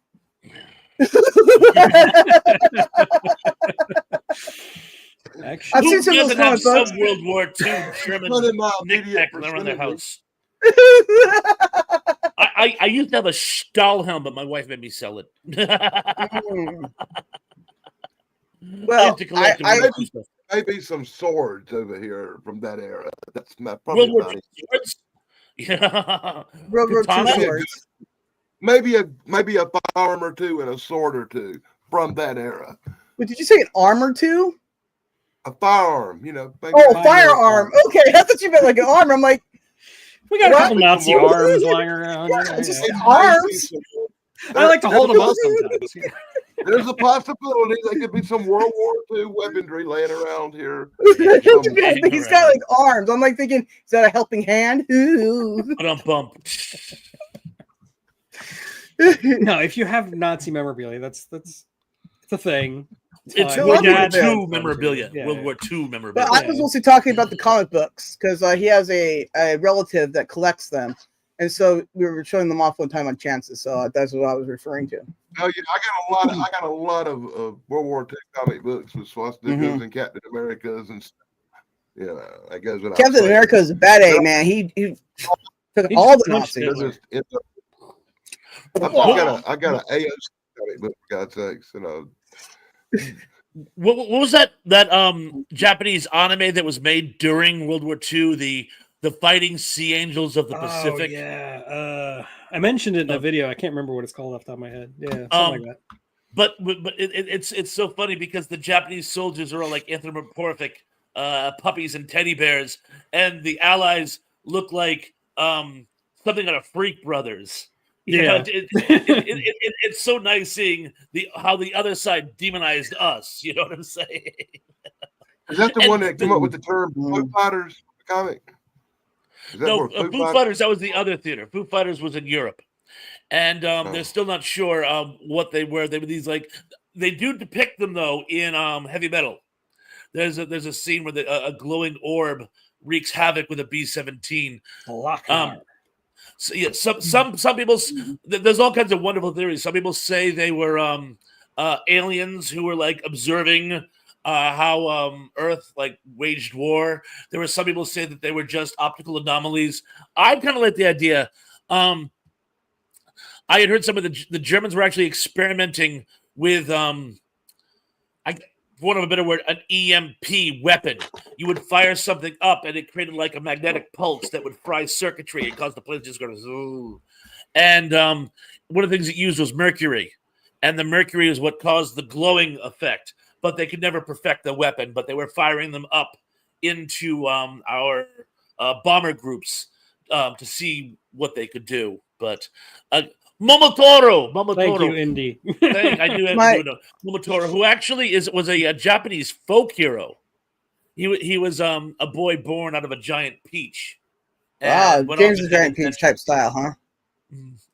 Actually,
I've
Who
seen some of those
doesn't have
comic books.
some World War II German
Put in my immediate
knickknack around their
vicinity.
house? I used to have a Stahlhelm, but my wife made me sell it.
Hmm.
I
Well,
used to collect
I-
World War II stuff.
Maybe some swords over here from that era. That's my
World
probably
War
about
II
it.
swords? Yeah.
World War II
Katana.
swords.
Maybe a firearm or two and a sword or two from that era.
Wait, did you say an arm or two?
A firearm, you know. Maybe
Oh,
a
firearm. Okay, I thought you meant like an arm. I'm like,
we got a
What?
couple Nazi arms lying around.
Yeah,
Yeah,
it's just-
yeah.
arms?
I like to hold them up sometimes. Yeah.
There's a possibility there could be some World War II weaponry laying around here.
he's got like arms. I'm like thinking, is that a helping hand? Ooh.
Bump.
No, if you have Nazi memorabilia, that's it's a thing.
It's
time.
World War
War
II
II memorabilia.
Yeah,
World
yeah.
War II
But
memorabilia.
I was mostly talking about the comic books because he has a relative that collects them, and so we were showing them off one time on Chances. So that's what I was referring to.
Oh yeah, I got a lot of World War II comic books with swastikas and Captain Americas and stuff. Yeah, that goes without
Captain
saying.
America is a bad A, man. He took
He
all
just
the
punched
Nazis.
Hitler.
I got an AOC comic book, for God's sakes.
What was that Japanese anime that was made during World War II? The Fighting Sea Angels of the Pacific.
Oh, yeah. I mentioned it in a video. I can't remember what it's called off the top of my head. Yeah, something like that.
But it's so funny because the Japanese soldiers are all like anthropomorphic puppies and teddy bears, and the Allies look like something out of Freak Brothers. You know, it's so nice seeing how the other side demonized us. You know what I'm saying?
Is that the one that came up with the term Foo Fighters comic?
No, Foo Fighters, that was the other theater. Foo Fighters was in Europe. And they're still not sure what they were. They were these they do depict them though in heavy metal. There's a scene where a glowing orb wreaks havoc with a B-17. So yeah, some people. There's all kinds of wonderful theories. Some people say they were aliens who were like observing how Earth like waged war. There were some people say that they were just optical anomalies. I kind of like the idea. I had heard some of the Germans were actually experimenting with, for want of a better word, an EMP weapon. You would fire something up and it created like a magnetic pulse that would fry circuitry and cause the plane to just go to zoo. And one of the things it used was mercury. And the mercury is what caused the glowing effect. But they could never perfect the weapon. But they were firing them up into our bomber groups to see what they could do. But Momotaro.
Thank you, Indy.
I do know Momotaro, who actually was a Japanese folk hero. He was a boy born out of a giant peach.
James the Giant Peach type style, huh?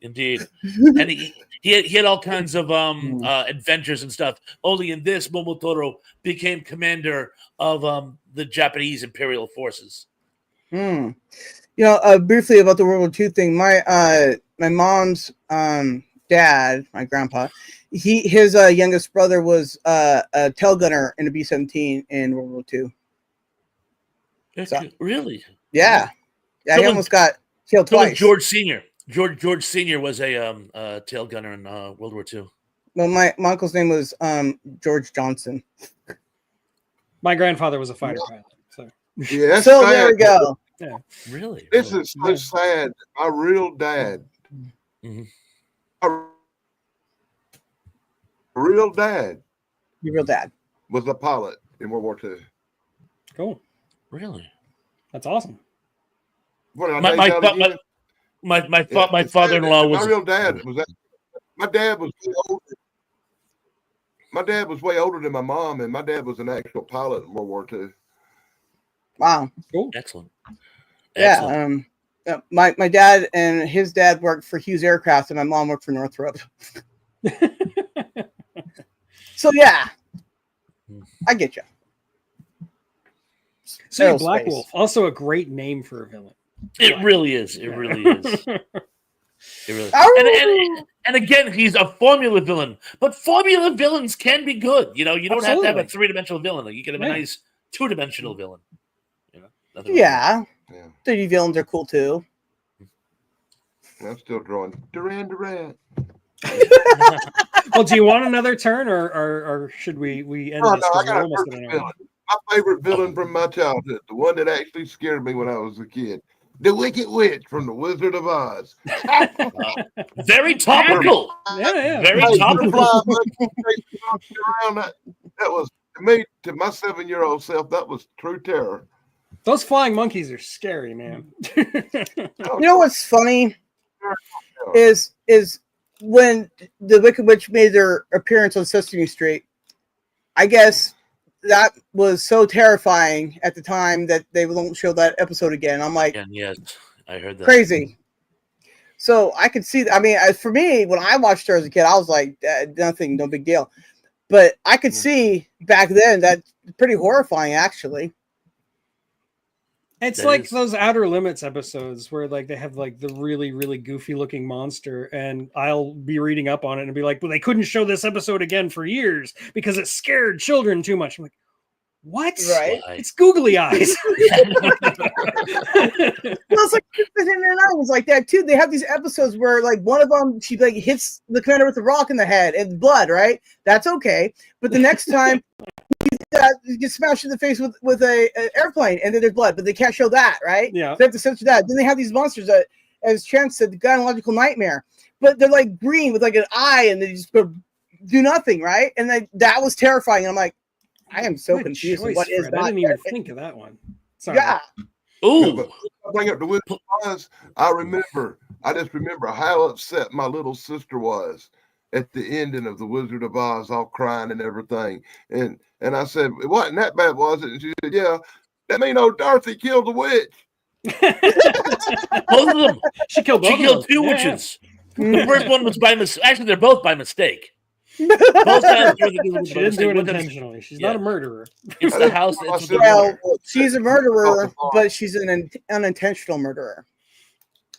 Indeed. And he had all kinds of adventures and stuff. Only in this, Momotaro became commander of the Japanese Imperial forces.
You know, briefly about the World War II thing. My mom's dad, my grandpa, his youngest brother was a tail gunner in a B-17 in World War II. So,
really?
Yeah. Yeah, he almost got killed twice.
George Sr. George Sr. was a tail gunner in World War II.
Well, my uncle's name was George Johnson.
My grandfather was a fighter pilot. So
yeah,
so there we go.
yeah.
Really?
This is so sad. My real dad. My real dad.
Your real dad
was a pilot in World War II.
Cool.
Really?
That's awesome.
My father-in-law was
my real dad was that. My dad was way older. My dad was way older than my mom, and my dad was an actual pilot in World War II.
Wow.
Cool.
Excellent.
Yeah. My dad and his dad worked for Hughes Aircraft, and my mom worked for Northrop. So yeah, I get you.
So Black Wolf, also a great name for a villain.
It really is. It really is. It really. And again, he's a formula villain, but formula villains can be good. You know, you don't have to have a 3-dimensional villain. Like you can have a nice 2-dimensional villain. You know.
Yeah. 3D villains are cool too.
I'm still drawing Duran Duran.
Well, do you want another turn, or should we end this?
I got my favorite villain from my childhood, the one that actually scared me when I was a kid. The Wicked Witch from The Wizard of Oz.
Very topical.
Yeah.
Very topical.
That was, to my 7-year-old self, that was true terror.
Those flying monkeys are scary, man.
You know what's funny is when the Wicked Witch made their appearance on Sesame Street, I guess that was so terrifying at the time that they won't show that episode again. I'm like,
yes, I heard that.
Crazy. So I could see. I mean, for me, when I watched her as a kid, I was like, nothing, no big deal. But I could see back then that's pretty horrifying, actually.
It's
That
like
is-
those Outer Limits episodes where like they have like the really, really goofy looking monster, and I'll be reading up on it and be like, well, they couldn't show this episode again for years because it scared children too much. I'm like, what?
Right.
Why?
It's googly eyes.
Well, it's like it was like that too. They have these episodes where like one of them she like hits the commander with a rock in the head and blood, right? That's okay. But the next time he gets smashed in the face with a airplane and then there's blood, but they can't show that, right?
Yeah.
So they have to censor that. Then they have these monsters that, as Trent said, the gynecological nightmare, but they're like green with like an eye and they just go do nothing, right? And then that was terrifying. I'm like, I am so
Good
confused.
choice,
What is
Fred. I
not
didn't even
there.
think of that one. Sorry.
Yeah.
Ooh,
But I bring up the Wizard of Oz. I just remember how upset my little sister was at the ending of the Wizard of Oz, all crying and everything. And I said, it wasn't that bad, was it? And she said, yeah, that mean old Dorothy killed the witch.
both of them.
She killed
She
both of
killed
them.
two
Yeah.
witches. The first one was by mistake. Actually, they're both by mistake. Both times Dorothy killed the witch
She
by
didn't do
mistake.
it
One time
intentionally. She's
yeah.
not a murderer.
It's the house. It's the
Well,
water.
she's a murderer, but she's an unintentional murderer.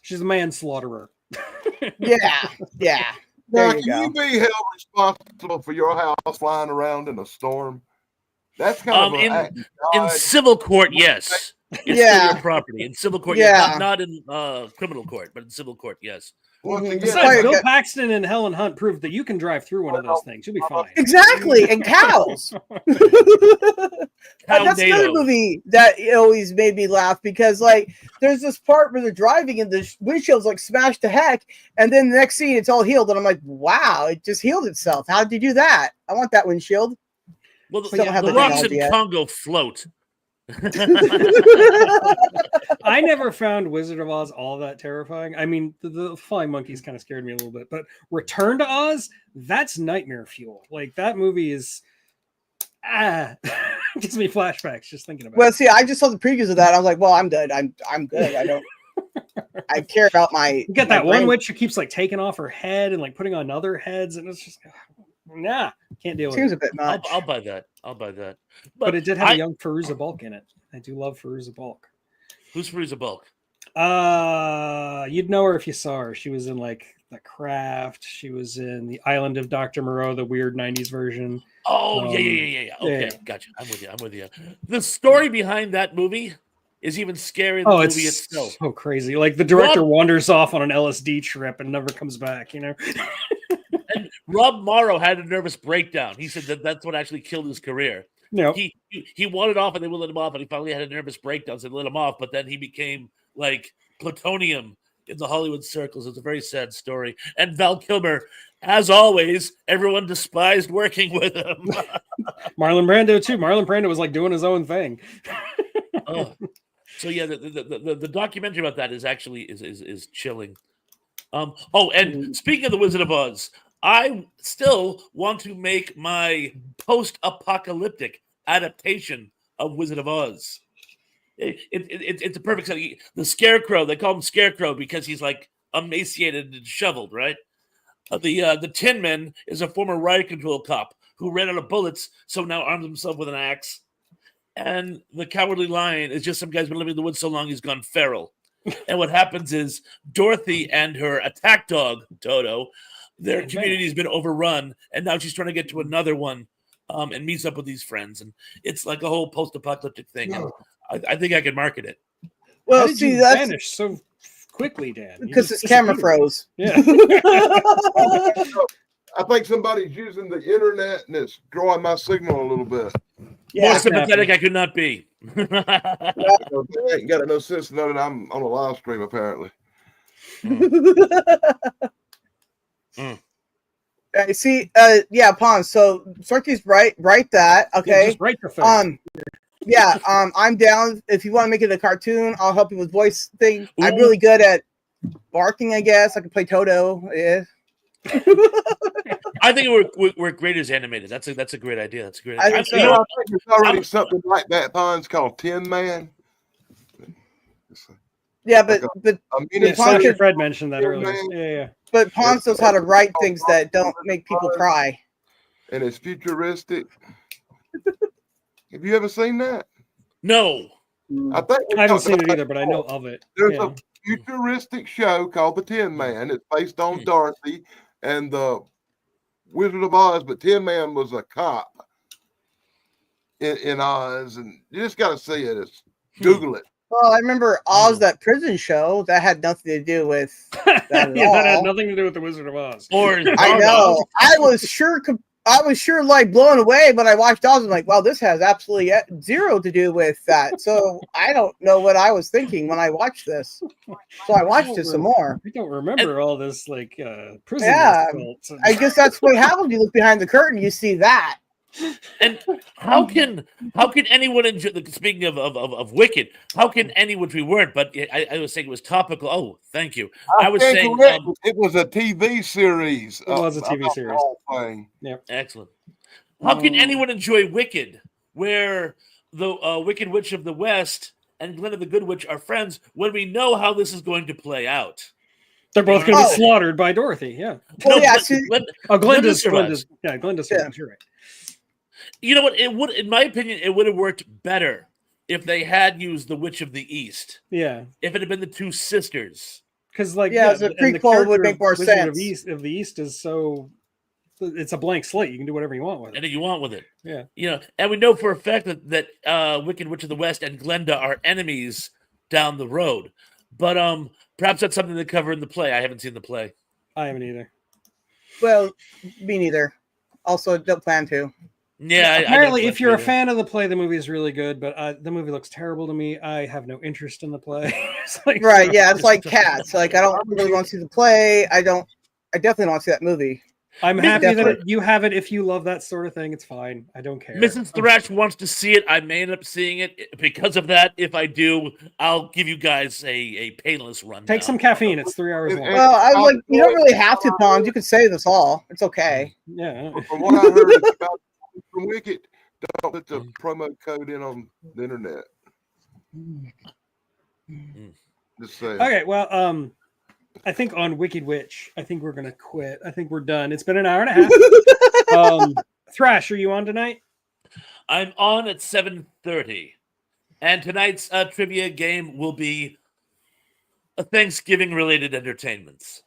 She's a manslaughterer.
Yeah, yeah.
Now,
There you
can you
go.
be held responsible for your house flying around in a storm? That's kind of an
In-
act of
In
God.
civil court, yes. It's
Yeah.
still your property. In civil court,
Yeah.
yes. Not in criminal court, but in civil court, yes.
Once
Mhm.
again,
Besides,
Sorry,
Bill
okay.
Paxton and Helen Hunt proved that you can drive through one of those things. You'll be fine.
Exactly, and cows. That's another
Cownado.
movie that always made me laugh because, like, there's this part where they're driving and the windshield's like smashed to heck, and then the next scene it's all healed, and I'm like, wow, it just healed itself. How did you do that? I want that windshield.
Well,
Still don't have
the
the
rocks
technology
in
yet.
Congo float.
I never found Wizard of Oz all that terrifying. I mean, the flying monkeys kind of scared me a little bit, but Return to Oz, that's nightmare fuel. Like that movie is gives me flashbacks just thinking about
Well,
it.
see, I just saw the previews of that. I was like, well, I'm good. I'm good. I don't. I care about my.
You get
my
that one
brain.
witch who keeps like taking off her head and like putting on other heads, and it's just nah, can't deal with
Seems
it.
a bit much.
I'll buy that. I'll buy that.
But it did have
I-
a young Fairuza Balk in it. I do love Fairuza Balk.
Who's Frieza Bulk?
You'd know her if you saw her. She was in like The Craft. She was in The Island of Dr. Moreau, the weird 90s version.
Oh, yeah. Okay,
yeah.
gotcha. I'm with you. The story behind that movie is even scarier than
Oh,
the
it's
movie itself.
so crazy. Like the director
Rob-
wanders off on an LSD trip and never comes back, you know?
And Rob Morrow had a nervous breakdown. He said that's what actually killed his career.
No.
He wanted off and they wouldn't let him off, and he finally had a nervous breakdown, so they let him off. But then he became like plutonium in the Hollywood circles. It's a very sad story. And Val Kilmer, as always, everyone despised working with him.
Marlon Brando too. Marlon Brando was like doing his own thing.
Oh. So yeah, the documentary about that is actually is chilling. And speaking of the Wizard of Oz, I still want to make my post-apocalyptic adaptation of Wizard of Oz. It's a perfect set. The Scarecrow, they call him Scarecrow because he's like emaciated and disheveled, right? The Tin Man is a former riot control cop who ran out of bullets, so now arms himself with an axe. And the Cowardly Lion is just some guy's been living in the woods so long he's gone feral. And what happens is Dorothy and her attack dog, Toto, their community's been overrun, and now she's trying to get to another one and meets up with these friends. And it's like a whole post-apocalyptic thing. And I think I can market it.
How
Well,
did
see,
you
that's
vanish so quickly, Dan? You
because
just
his camera
disappeared.
froze.
Yeah.
I think somebody's using the internet and it's drawing my signal a little bit.
More
Yeah.
sympathetic I could not be.
They ain't got no sense to know that I'm on a live stream, apparently.
See, yeah, Pons. So Circuit's right that.
Yeah,
Okay.
just write the thing.
Yeah, I'm down. If you want to make it a cartoon, I'll help you with voice thing. I'm
Ooh.
really good at barking, I guess. I can play Toto. Yeah.
I think it would work great as animated. That's a great idea. That's a great
I
idea.
think so.
You know, I think there's already something like that, Pons, called Tin Man.
Yeah, but
A
Yeah,
mini
Pons
Sasha
could-
Fred mentioned that
Yeah,
earlier.
man.
Yeah.
Pons knows how to write things that don't make people cry.
and it's futuristic. Have you ever seen that?
No.
I think we
I haven't
talked
seen it
about
either, but I know of it.
There's
Yeah.
a futuristic show called The Tin Man. It's based on
Hmm.
Dorothy and the Wizard of Oz, but Tin Man was a cop in Oz, and you just got to see it. It's Google it.
Well, I remember Oz, that prison show that had nothing to do with that at
Yeah, that had
all.
nothing to do with the Wizard of Oz.
Or
I know. I was sure like blown away, but I watched Oz and like, wow, this has absolutely zero to do with that. So I don't know what I was thinking when I watched this. So I watched it some more.
I don't remember all this like prison
Yeah,
cults and-
I guess that's what happens. You look behind the curtain, you see that.
And how can anyone enjoy? Speaking of Wicked, how can anyone? Which we weren't, but I was saying it was topical. Oh, thank you. I was
stand
saying
corrected. It was a TV series.
It was a TV
about the
series.
whole thing.
excellent. How can anyone enjoy Wicked, where the Wicked Witch of the West and Glinda the Good Witch are friends, when we know how this is going to play out?
They're both going to
Oh.
be slaughtered by Dorothy. Yeah.
Well, yeah,
Glinda's
survives.
yeah, Glinda survives. You're right.
You know what? It would, in my opinion, it would have worked better if they had used the Witch of the East.
Yeah.
If it had been the two sisters.
Because like
Yeah, as a
and the
prequel, it would
character
make more
of Wizard
sense.
Of the East is so it's a blank slate. You can do whatever you want with it.
Anything you want with it.
Yeah.
You know, and we know for a fact that Wicked Witch of the West and Glinda are enemies down the road. But perhaps that's something to cover in the play. I haven't seen the play.
I haven't either.
Well, me neither. Also, don't plan to.
Yeah,
Apparently,
I
if you're a
either.
fan of the play, the movie is really good. But the movie looks terrible to me. I have no interest in the play. It's like,
Right? Yeah, it's like Cats. Like I don't really want to see the play. I definitely don't want to see that movie.
I'm happy
Definitely.
that you have it. If you love that sort of thing, it's fine. I don't care.
Mrs. Thrash wants to see it. I may end up seeing it because of that. If I do, I'll give you guys a painless rundown.
Take some caffeine. It's 3 hours long.
Well, I was like, you don't really have to, Pons. You can save us all. It's okay.
Yeah.
From what I heard it's about from Wicked, don't put the promo code in on the internet. Just saying.
Okay. Well, I think on Wicked Witch, I think we're gonna quit. I think we're done. It's been an hour and a half. Thrash, are you on tonight?
I'm on at 7:30, and tonight's trivia game will be a Thanksgiving-related entertainments.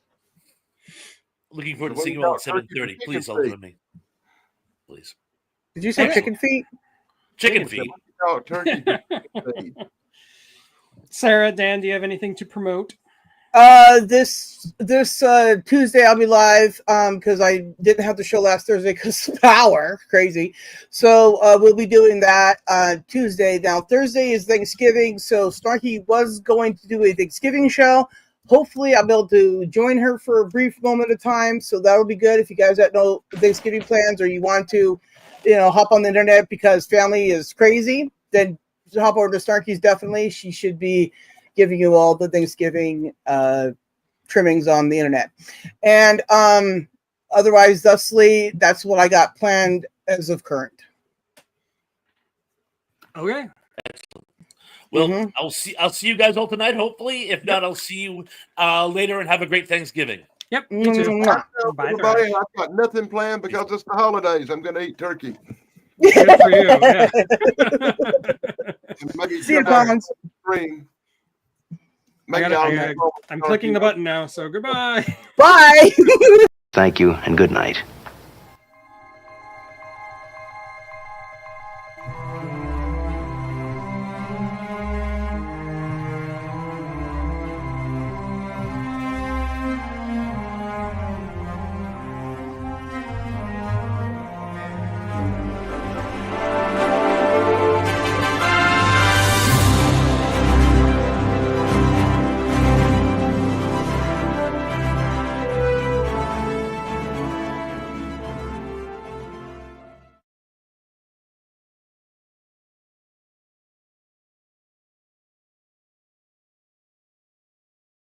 Looking forward to seeing you all at 7:30. Please all join me. Please.
Did you say chicken feet?
Chicken feet.
Oh, turkey.
Sarah, Dan, do you have anything to promote?
This Tuesday I'll be live because I didn't have the show last Thursday because power crazy. So we'll be doing that Tuesday. Now Thursday is Thanksgiving, so Snarky was going to do a Thanksgiving show. Hopefully I'll be able to join her for a brief moment of time. So that'll be good if you guys have no Thanksgiving plans or you want to, hop on the internet because family is crazy. Then hop over to Snarky's definitely. She should be giving you all the Thanksgiving trimmings on the internet. And otherwise, thusly, that's what I got planned as of current.
Okay.
Well, I'll see you guys all tonight, hopefully. If not, I'll see you later and have a great Thanksgiving.
Yep. You too. Bye,
Everybody,
Thrash.
I've got nothing planned because it's the holidays. I'm going to eat turkey.
Good for you. Yeah.
Maybe
See you,
come back
Pons.
spring.
I'm clicking the button now, so goodbye.
Bye.
Thank you and good night.